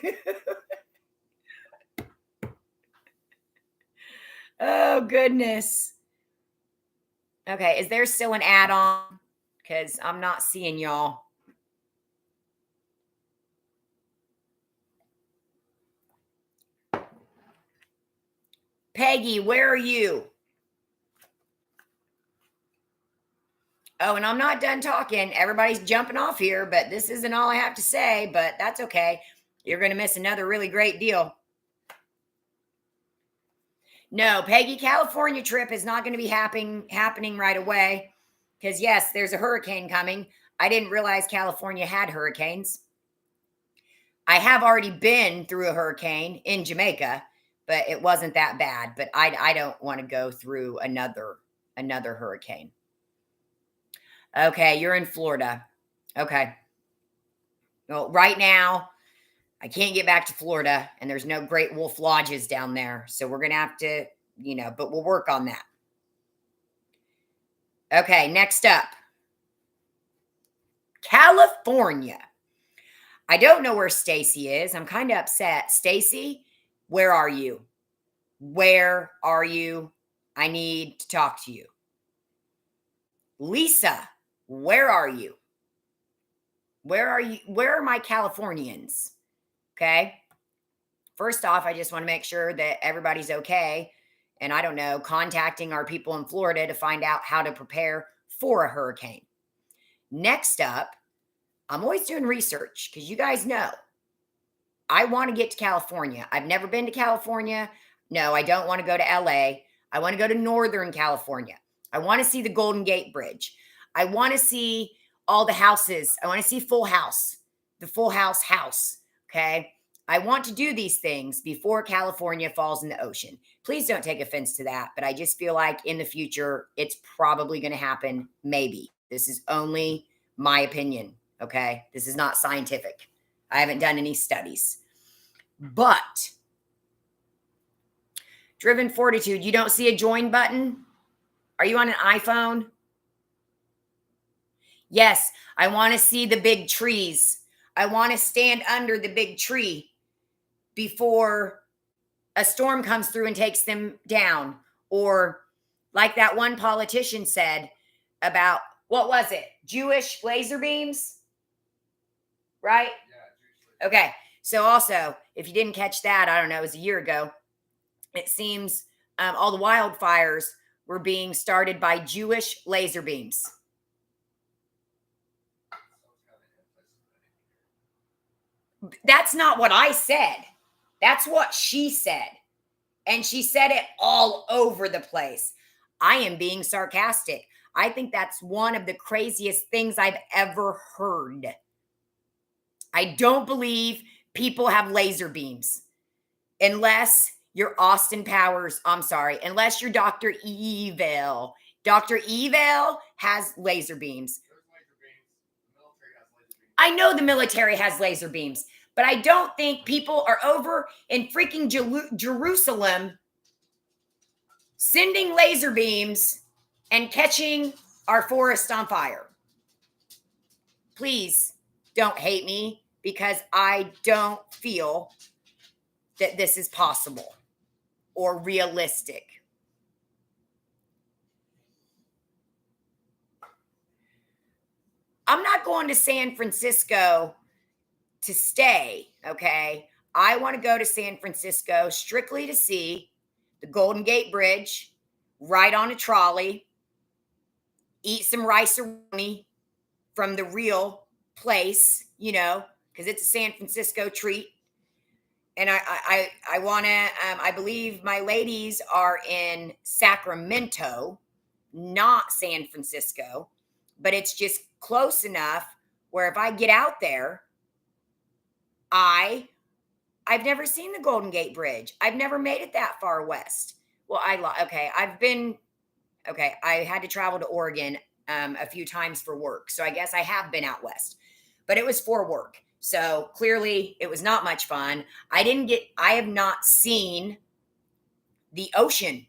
Oh, goodness. Okay, is there still an add-on? Because I'm not seeing y'all. Peggy, where are you? Oh, and I'm not done talking. Everybody's jumping off here, but this isn't all I have to say, but that's okay. You're going to miss another really great deal. No, Peggy, California trip is not going to be happening right away because, yes, there's a hurricane coming. I didn't realize California had hurricanes. I have already been through a hurricane in Jamaica, but it wasn't that bad. But I don't want to go through another hurricane. Okay, you're in Florida. Okay. Well, right now, I can't get back to Florida, and there's no Great Wolf Lodges down there. So we're going to have to, but we'll work on that. Okay, next up. California. I don't know where Stacy is. I'm kind of upset. Stacy, where are you? Where are you? I need to talk to you. Lisa, where are you? Where are you? Where are my Californians? Okay. First off, I just want to make sure that everybody's okay. And I don't know, contacting our people in Florida to find out how to prepare for a hurricane. Next up, I'm always doing research because you guys know I want to get to California. I've never been to California. No, I don't want to go to LA. I want to go to Northern California. I want to see the Golden Gate Bridge. I want to see all the houses. I want to see Full House, the Full House house. Okay. I want to do these things before California falls in the ocean. Please don't take offense to that, but I just feel like in the future, it's probably going to happen. Maybe. This is only my opinion. Okay. This is not scientific. I haven't done any studies. But Driven Fortitude, you don't see a join button? Are you on an iPhone? Yes, I want to see the big trees. I want to stand under the big tree before a storm comes through and takes them down. Or like that one politician said about, what was it? Jewish laser beams? Right? Yeah. Okay. So also, if you didn't catch that, I don't know, it was a year ago. It seems all the wildfires were being started by Jewish laser beams. That's not what I said. That's what she said. And she said it all over the place. I am being sarcastic. I think that's one of the craziest things I've ever heard. I don't believe people have laser beams unless you're Austin Powers. I'm sorry. Unless you're Dr. Evil. Dr. Evil has laser beams. I know the military has laser beams, but I don't think people are over in freaking Jerusalem sending laser beams and catching our forest on fire. Please don't hate me because I don't feel that this is possible or realistic. I'm not going to San Francisco to stay, okay? I want to go to San Francisco strictly to see the Golden Gate Bridge, ride on a trolley, eat some rice-a-roni from the real place, because it's a San Francisco treat. And I want to, I believe my ladies are in Sacramento, not San Francisco, but it's just close enough where if I get out there, I've never seen the Golden Gate Bridge. I've never made it that far west. Well, I had to travel to Oregon a few times for work. So I guess I have been out west, but it was for work. So clearly it was not much fun. I have not seen the ocean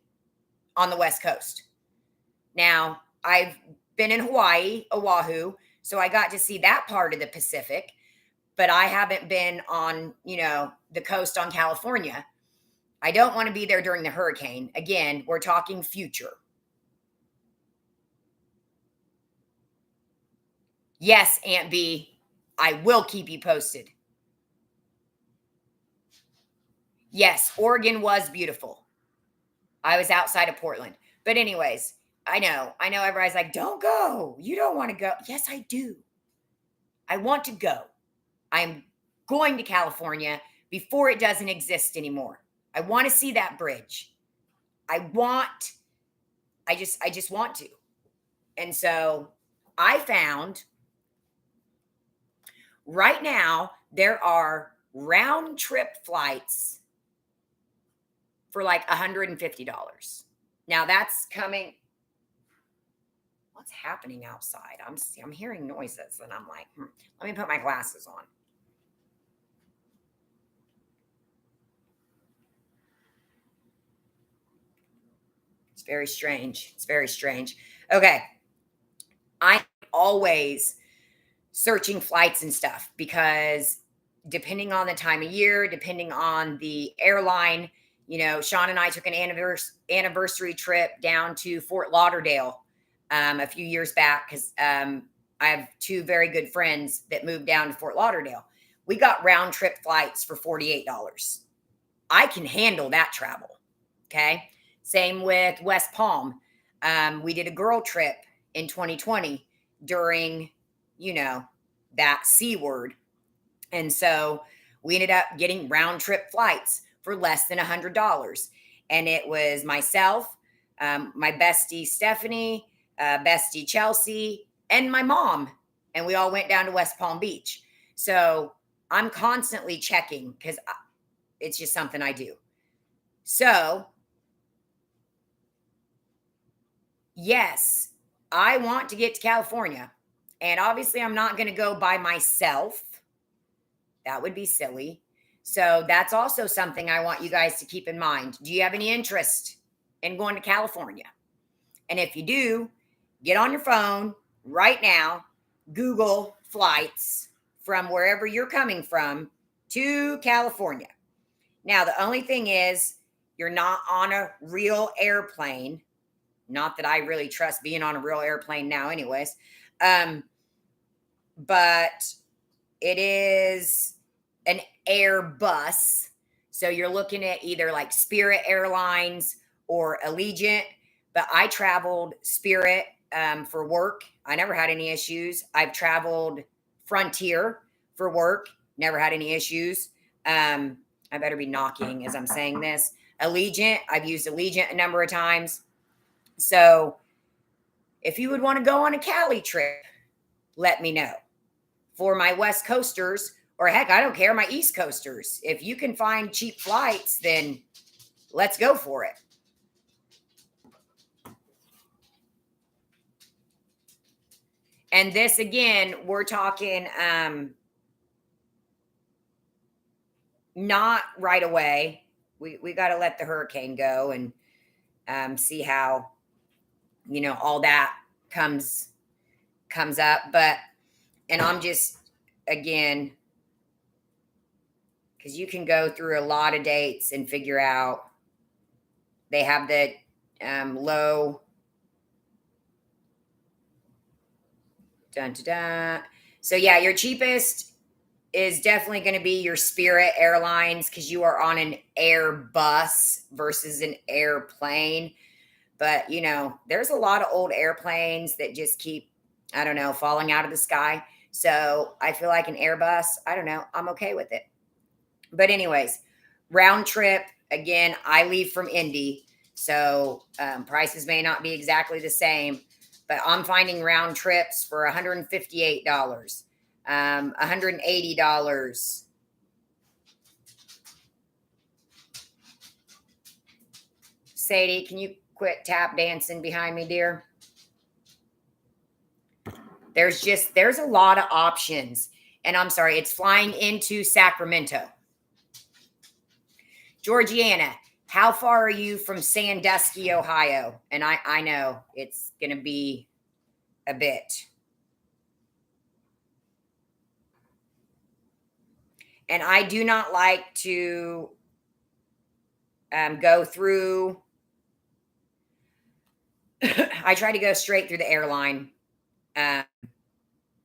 on the West Coast. Now, I've been in Hawaii, Oahu, so I got to see that part of the Pacific, but I haven't been on, the coast on California. I don't want to be there during the hurricane. Again, we're talking future. Yes, Aunt B, I will keep you posted. Yes, Oregon was beautiful. I was outside of Portland. But anyways, I know everybody's like, don't go. You don't want to go. Yes, I do. I want to go. I'm going to California before it doesn't exist anymore. I want to see that bridge. I just want to. And so I found right now there are round trip flights for like $150. Now that's coming. What's happening outside? I'm hearing noises and I'm like, let me put my glasses on. It's very strange. It's very strange. Okay. I'm always searching flights and stuff because depending on the time of year, depending on the airline, Sean and I took an anniversary trip down to Fort Lauderdale a few years back because I have two very good friends that moved down to Fort Lauderdale. We got round trip flights for $48. I can handle that travel. Okay. Same with West Palm. We did a girl trip in 2020 during, that C word. And so we ended up getting round trip flights for less than $100. And it was myself, my bestie Stephanie, bestie Chelsea, and my mom. And we all went down to West Palm Beach. So I'm constantly checking because it's just something I do. So, yes, I want to get to California. And obviously, I'm not going to go by myself. That would be silly. So, that's also something I want you guys to keep in mind. Do you have any interest in going to California? And if you do, get on your phone right now, Google flights from wherever you're coming from to California. Now, the only thing is, you're not on a real airplane. Not that I really trust being on a real airplane now, anyways. But it is an Airbus. So you're looking at either like Spirit Airlines or Allegiant. But I traveled Spirit for work. I never had any issues. I've traveled Frontier for work. Never had any issues. I better be knocking as I'm saying this. Allegiant. I've used Allegiant a number of times. So if you would want to go on a Cali trip, let me know. For my West Coasters, or heck, I don't care, my East Coasters. If you can find cheap flights, then let's go for it. And this again, we're talking not right away. We got to let the hurricane go and see how all that comes up. But and I'm just again, because you can go through a lot of dates and figure out they have the low. Dun, dun, dun. So yeah, your cheapest is definitely going to be your Spirit Airlines because you are on an Airbus versus an airplane. But there's a lot of old airplanes that just keep, I don't know, falling out of the sky. So I feel like an Airbus, I don't know, I'm okay with it. But anyways, round trip, again, I leave from Indy. So prices may not be exactly the same. But I'm finding round trips for $158, $180. Sadie, can you quit tap dancing behind me, dear? There's a lot of options. And I'm sorry, it's flying into Sacramento. Georgiana, how far are you from Sandusky, Ohio? And I know it's going to be a bit. And I do not like to go through. I try to go straight through the airline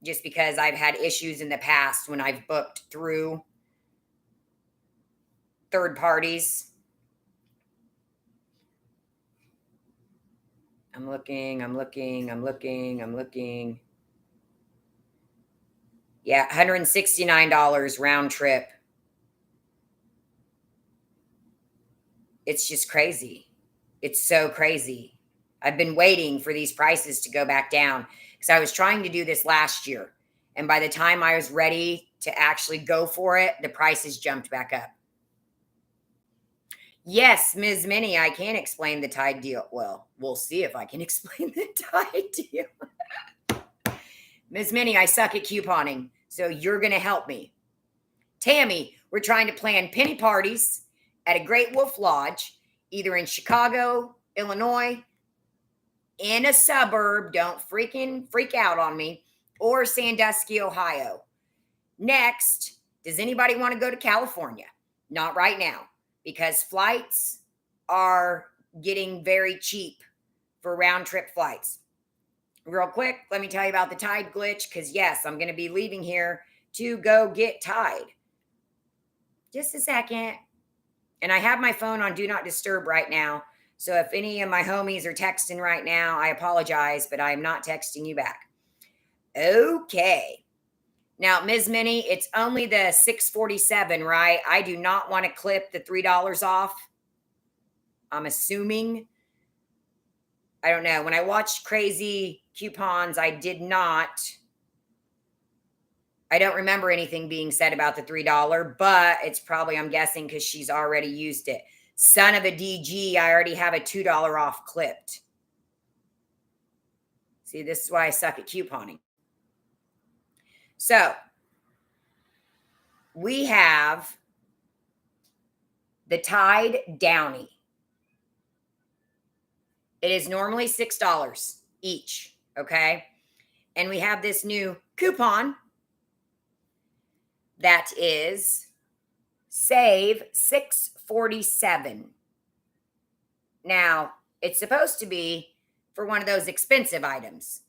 just because I've had issues in the past when I've booked through third parties. I'm looking. Yeah, $169 round trip. It's just crazy. It's so crazy. I've been waiting for these prices to go back down because I was trying to do this last year. And by the time I was ready to actually go for it, the prices jumped back up. Yes, Ms. Minnie, I can explain the Tide deal. Well, we'll see if I can explain the Tide deal. Ms. Minnie, I suck at couponing, so you're going to help me. Tammy, we're trying to plan penny parties at a Great Wolf Lodge, either in Chicago, Illinois, in a suburb, don't freaking freak out on me, or Sandusky, Ohio. Next, does anybody want to go to California? Not right now, because flights are getting very cheap for round trip flights. Real quick, let me tell you about the Tide glitch, because yes, I'm going to be leaving here to go get Tide. Just a second. And I have my phone on Do Not Disturb right now. So if any of my homies are texting right now, I apologize, but I'm not texting you back. Okay. Now, Ms. Minnie, it's only the $6.47, right? I do not want to clip the $3 off. I'm assuming. I don't know. When I watched Crazy Coupons, I don't remember anything being said about the $3, but it's probably, I'm guessing, because she's already used it. Son of a DG, I already have a $2 off clipped. See, this is why I suck at couponing. So, we have the Tide Downy. It is normally $6 each, okay? And we have this new coupon that is save $6.47. Now, it's supposed to be for one of those expensive items,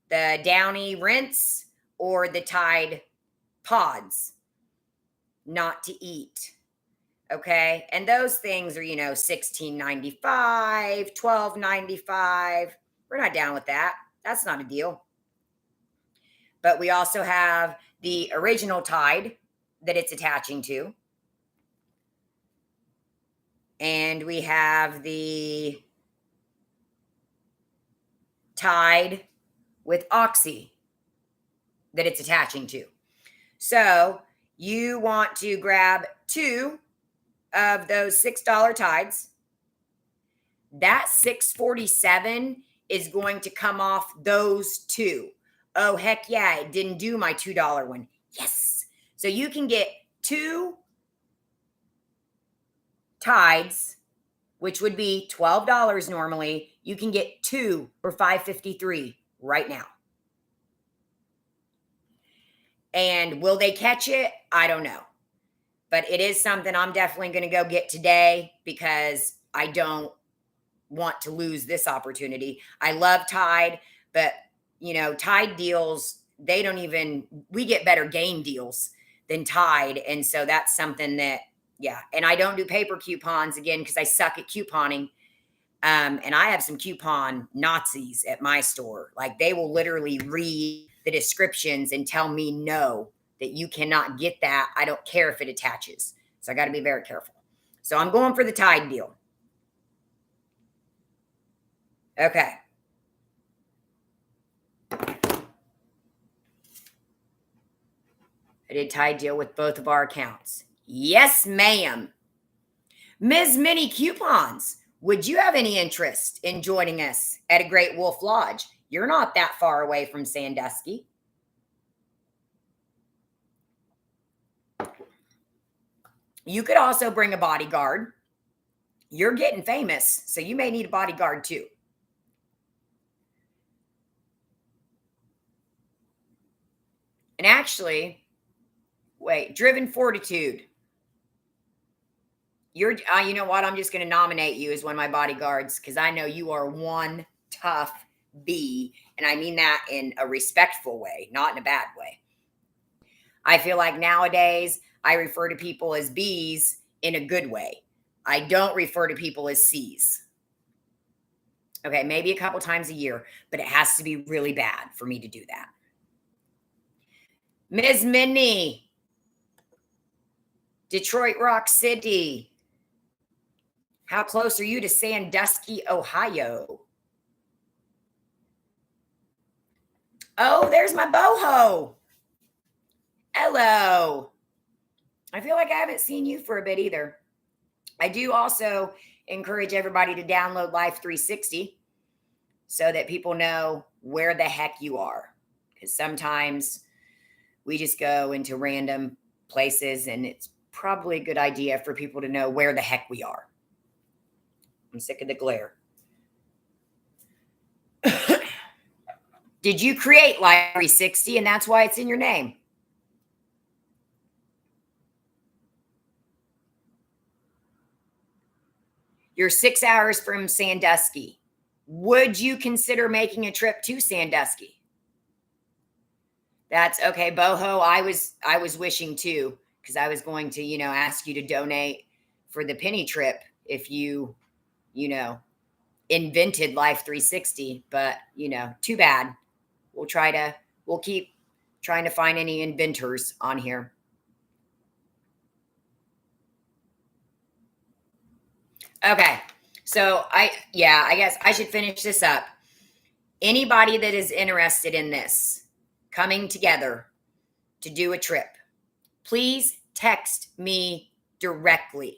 the Downy rinse or the Tide pods, not to eat. Okay, and those things are, $16.95, $12.95. We're not down with that. That's not a deal. But we also have the original Tide that it's attaching to. And we have the Tide with Oxy that it's attaching to. So you want to grab 2 of those $6 Tides. That $6.47 is going to come off those 2. Oh, heck yeah, it didn't do my $2 one. Yes. So you can get 2 Tides, which would be $12 normally. You can get 2 for $5.53 right now. And will they catch it? I don't know. But it is something I'm definitely going to go get today because I don't want to lose this opportunity. I love Tide, but Tide deals, we get better game deals than Tide. And so that's something that, yeah. And I don't do paper coupons again because I suck at couponing. And I have some coupon Nazis at my store. Like they will literally read the descriptions and tell me no, that you cannot get that. I don't care if it attaches. So I got to be very careful. So I'm going for the Tide deal. Okay. I did Tide deal with both of our accounts. Yes, ma'am. Ms. Minnie Coupons, would you have any interest in joining us at a Great Wolf Lodge? You're not that far away from Sandusky. You could also bring a bodyguard. You're getting famous, so you may need a bodyguard too. And actually, wait, Driven Fortitude. You know what? I'm just going to nominate you as one of my bodyguards because I know you are one tough bee. And I mean that in a respectful way, not in a bad way. I feel like nowadays I refer to people as bees in a good way. I don't refer to people as C's. Okay, maybe a couple times a year, but it has to be really bad for me to do that. Ms. Minnie, Detroit Rock City. How close are you to Sandusky, Ohio? Oh, there's my boho. Hello. I feel like I haven't seen you for a bit either. I do also encourage everybody to download Life 360 so that people know where the heck you are. Because sometimes we just go into random places and it's probably a good idea for people to know where the heck we are. I'm sick of the glare. Did you create Life 360 and that's why it's in your name? You're 6 hours from Sandusky. Would you consider making a trip to Sandusky? That's okay, boho. I was wishing too, because I was going to, ask you to donate for the penny trip if you invented Life 360, but too bad. We'll keep trying to find any inventors on here. Okay. So I guess I should finish this up. Anybody that is interested in this coming together to do a trip, please text me directly.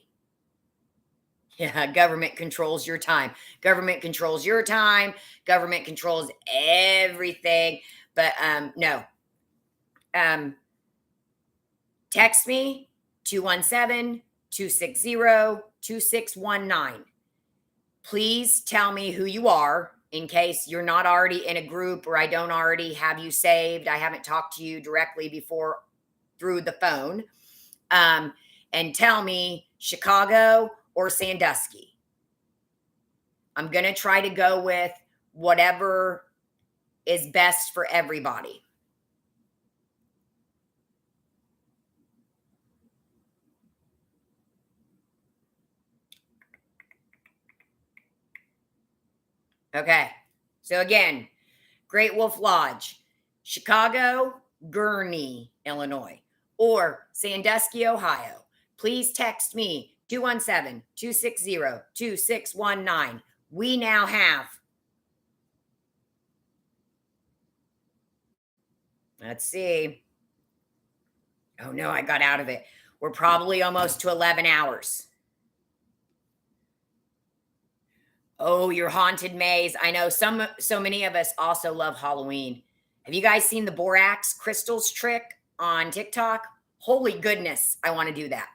Yeah, government controls your time. Government controls your time. Government controls everything. But no. Text me 217-260-2619. Please tell me who you are in case you're not already in a group or I don't already have you saved. I haven't talked to you directly before through the phone. And tell me Chicago or Sandusky. I'm going to try to go with whatever is best for everybody. Okay. So again, Great Wolf Lodge, Chicago, Gurnee, Illinois, or Sandusky, Ohio. Please text me 217-260-2619. We now have, let's see. Oh no, I got out of it. We're probably almost to 11 hours. Oh, your haunted maze. I know so many of us also love Halloween. Have you guys seen the borax crystals trick on TikTok? Holy goodness, I want to do that.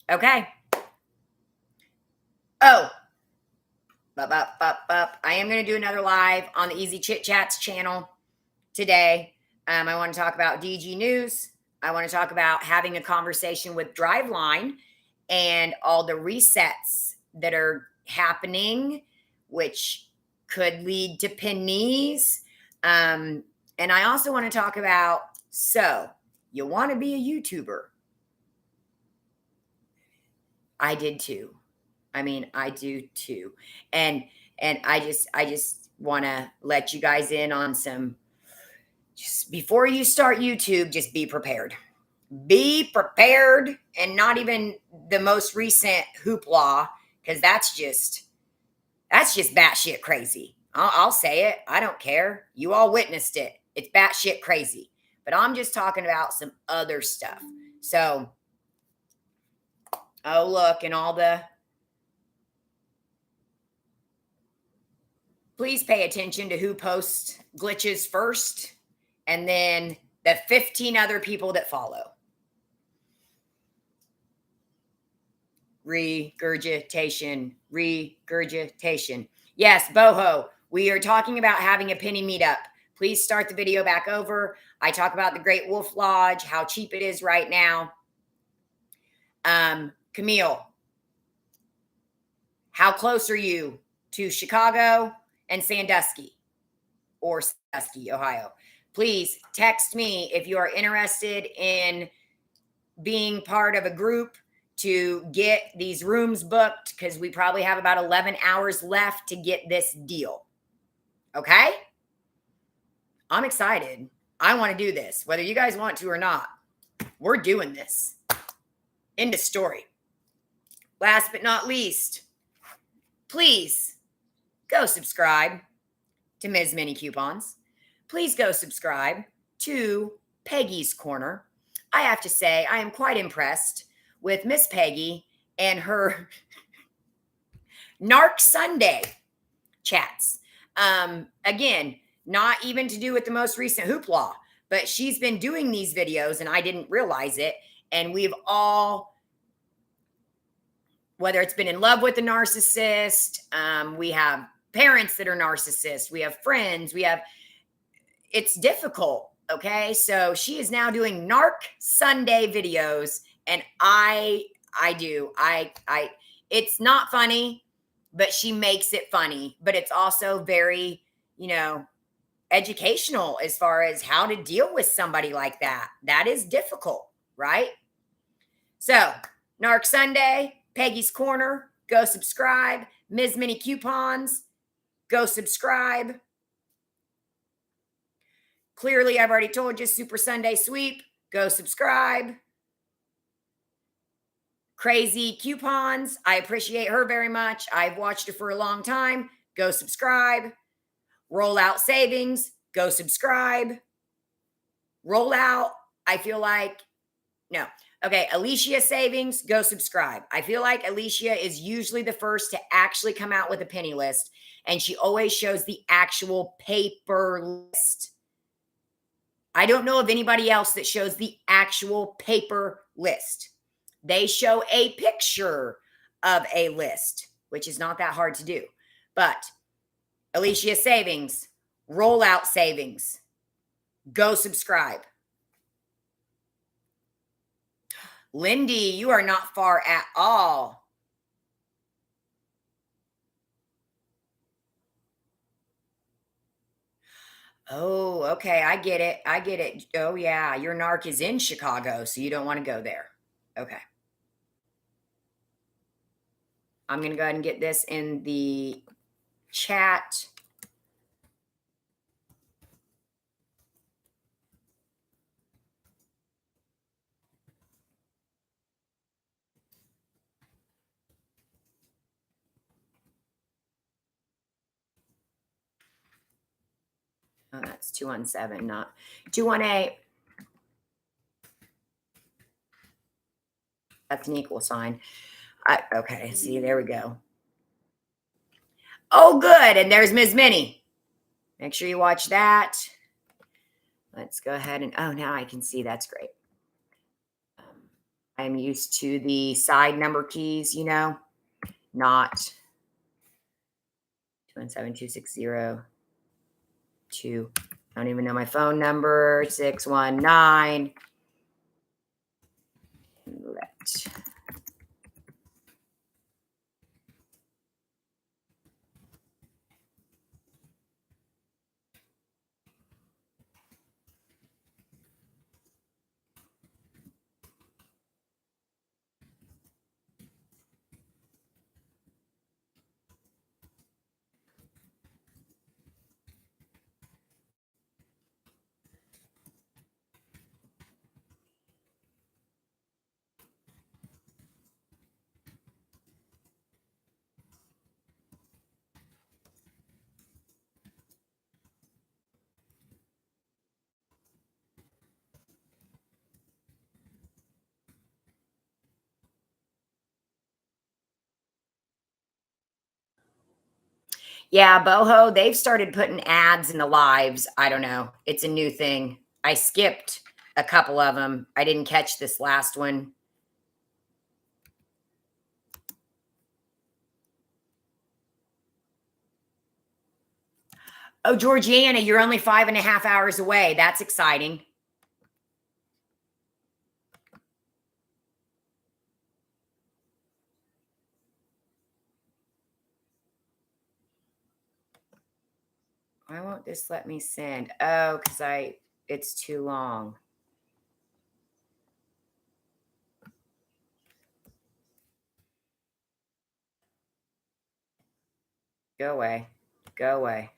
Okay. Oh, I am going to do another live on the Easy Chit Chats channel today. I want to talk about DG News. I want to talk about having a conversation with Driveline and all the resets that are happening, which could lead to pennies. And I also want to talk about, so you want to be a YouTuber? I did too. I mean, I do too. And I just want to let you guys in on some, just before you start YouTube, just be prepared. Be prepared, and not even the most recent hoopla, because that's just batshit crazy. I'll say it. I don't care. You all witnessed it. It's batshit crazy. But I'm just talking about some other stuff. So, oh look, and all the, please pay attention to who posts glitches first, and then the 15 other people that follow. Regurgitation. Yes, boho. We are talking about having a penny meetup. Please start the video back over. I talk about the Great Wolf Lodge, how cheap it is right now. Camille, how close are you to Chicago and Sandusky or Sandusky, Ohio? Please text me if you are interested in being part of a group to get these rooms booked because we probably have about 11 hours left to get this deal. Okay? I'm excited. I want to do this, whether you guys want to or not. We're doing this. End of story. Last but not least, please go subscribe to Ms. Mini Coupons. Please go subscribe to Peggy's Corner. I have to say, I am quite impressed with Miss Peggy and her Narc Sunday chats. Again, not even to do with the most recent hoopla, but she's been doing these videos and I didn't realize it. And we've all, whether it's been in love with a narcissist, we have parents that are narcissists, we have friends, it's difficult. Okay. So she is now doing Narc Sunday videos and it's not funny, but she makes it funny, but it's also very, educational as far as how to deal with somebody like that. That is difficult, right? So Narc Sunday, Peggy's Corner, go subscribe. Ms. Mini Coupons, go subscribe. Clearly, I've already told you, Super Sunday Sweep, go subscribe. Crazy Coupons, I appreciate her very much. I've watched her for a long time. Go subscribe. Rollout Savings, go subscribe. Rollout, I feel like, no. Okay, Alicia Savings, go subscribe. I feel like Alicia is usually the first to actually come out with a penny list, and she always shows the actual paper list. I don't know of anybody else that shows the actual paper list. They show a picture of a list, which is not that hard to do. But Alicia Savings, Rollout Savings, go subscribe. Lindy, you are not far at all. Oh, okay. I get it. I get it. Oh, yeah. Your narc is in Chicago, so you don't want to go there. Okay. I'm going to go ahead and get this in the chat. Oh, that's 217, not 218. That's an equal sign. Okay, see, there we go. Oh, good. And there's Ms. Minnie. Make sure you watch that. Let's go ahead and, oh, now I can see. That's great. I'm used to the side number keys, not 217260. I don't even know my phone number. 619. Yeah, Boho, they've started putting ads in the lives. I don't know. It's a new thing. I skipped a couple of them. I didn't catch this last one. Oh, Georgiana, you're only 5.5 hours away. That's exciting. Why won't this let me send? Oh, because it's too long. Go away. Go away.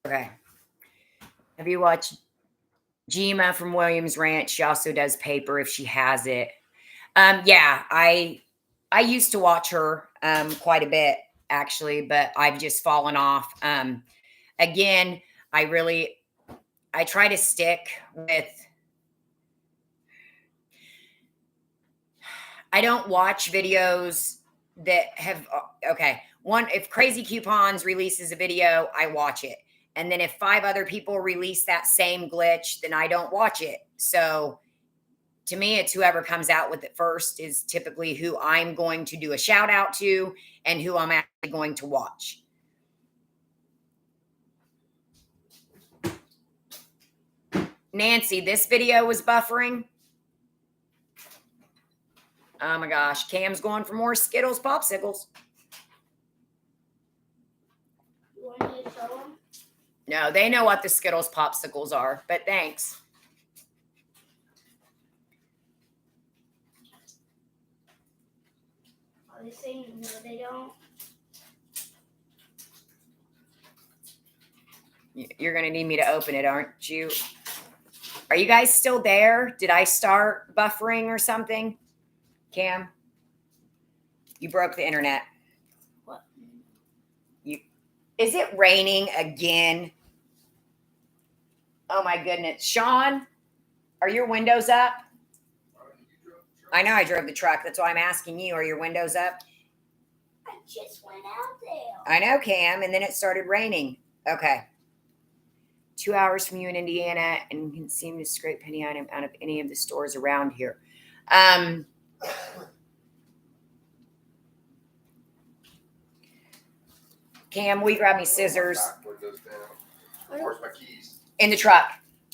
Okay. Have you watched Gima from Williams Ranch? She also does paper if she has it. Yeah, I used to watch her quite a bit actually, but I've just fallen off. Again, I try to stick with. I don't watch videos that have okay. One, if Crazy Coupons releases a video, I watch it. And then if 5 other people release that same glitch, then I don't watch it. So to me, it's whoever comes out with it first is typically who I'm going to do a shout out to and who I'm actually going to watch. Nancy, this video was buffering. Oh my gosh, Cam's going for more Skittles popsicles. You want me to show them? No, they know what the Skittles popsicles are, but thanks. Are they saying no, they don't? You're going to need me to open it, aren't you? Are you guys still there? Did I start buffering or something? Cam? You broke the internet. What? Is it raining again? Oh my goodness. Sean, are your windows up? I know I drove the truck. That's why I'm asking you. Are your windows up? I just went out there. I know, Cam. And then it started raining. Okay. 2 hours from you in Indiana and can seem to scrape penny item out of any of the stores around here. Cam, will you grab me scissors? Where's my keys? In the truck.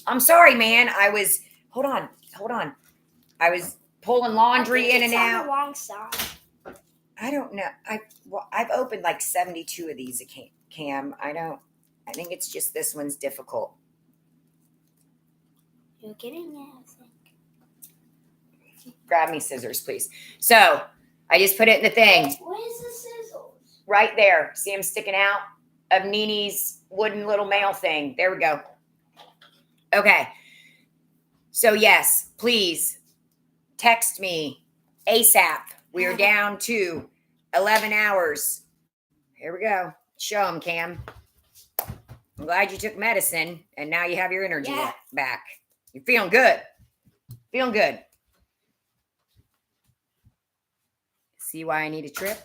I'm sorry, man. Hold on. I was pulling laundry in and On out. the wrong side. I don't know. I've opened like 72 of these, Cam. I think it's just this one's difficult. You're getting it, I think. Grab me scissors, please. So I just put it in the thing. Where's the scissors? Right there. See them sticking out of Nini's wooden little mail thing. There we go. Okay. So yes, please text me ASAP. We are down to 11 hours. Here we go. Show them, Cam. I'm glad you took medicine and now you have your energy back. You're feeling good. Feeling good. See why I need a trip?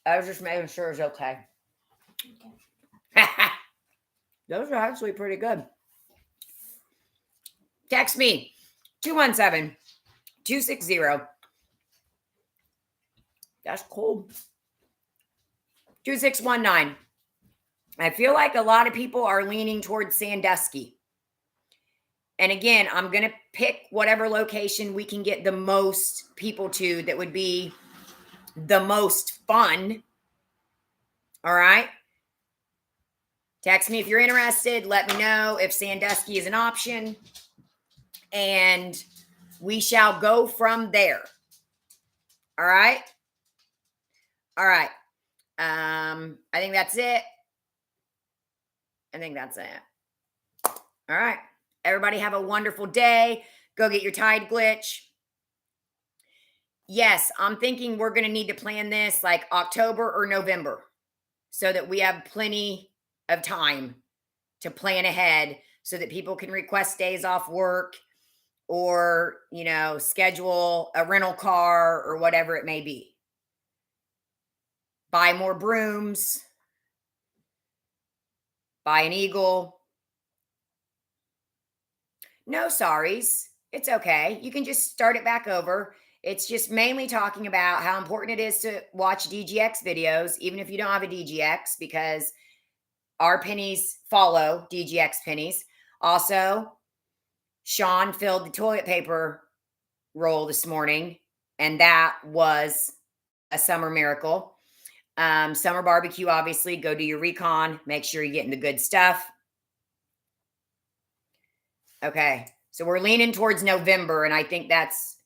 I was just making sure it's okay. Those are actually pretty good. Text me 217-260. That's cold. 2619. I feel like a lot of people are leaning towards Sandusky. And again, I'm going to pick whatever location we can get the most people to that would be the most fun. All right. Text me if you're interested. Let me know if Sandusky is an option. And we shall go from there. All right. All right. I think that's it. All right. Everybody have a wonderful day. Go get your Tide glitch. Yes, I'm thinking we're going to need to plan this like October or November so that we have plenty of time to plan ahead so that people can request days off work or, schedule a rental car or whatever it may be. Buy more brooms. Buy an eagle. No sorries. It's okay. You can just start it back over. It's just mainly talking about how important it is to watch DGX videos, even if you don't have a DGX, because our pennies follow DGX pennies. Also, Sean filled the toilet paper roll this morning, and that was a summer miracle. Summer barbecue, obviously, go do your recon. Make sure you're getting the good stuff. Okay, So we're leaning towards November, and I think that's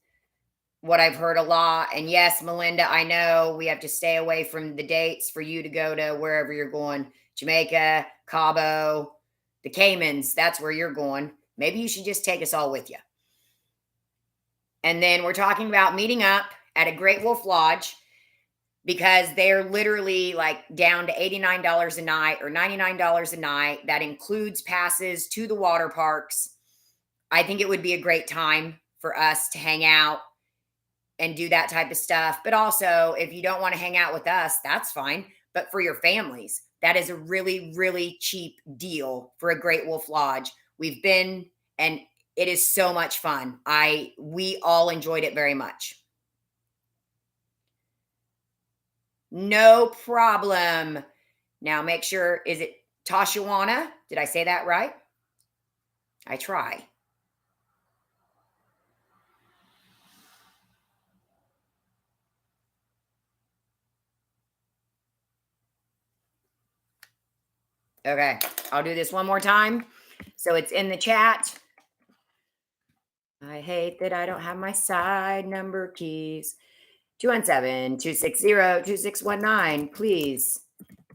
what I've heard a lot. And yes, Melinda, I know we have to stay away from the dates for you to go to wherever you're going. Jamaica, Cabo, the Caymans, that's where you're going. Maybe you should just take us all with you. And then we're talking about meeting up at a Great Wolf Lodge, because they're literally like down to $89 a night or $99 a night. That includes passes to the water parks. I think it would be a great time for us to hang out and do that type of stuff. But also, if you don't want to hang out with us, that's fine. But for your families, that is a really, really cheap deal for a Great Wolf Lodge. We've been, and it is so much fun. We all enjoyed it very much. No problem. Now make sure, is it Tashawana? Did I say that right? I try. Okay, I'll do this one more time. So it's in the chat. I hate that I don't have my side number keys. 217-260-2619. Please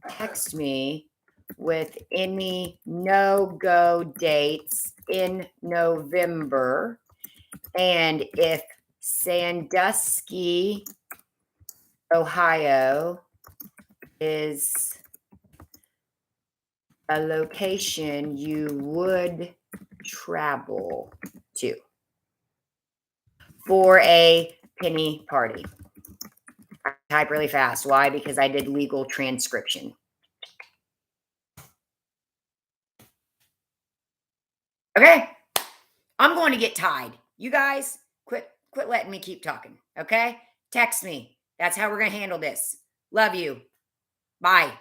text me with any no-go dates in November. And if Sandusky, Ohio is a location you would travel to for a penny party. I type really fast. Why? Because I did legal transcription. Okay. I'm going to get tied. You guys, quit letting me keep talking. Okay? Text me. That's how we're going to handle this. Love you. Bye.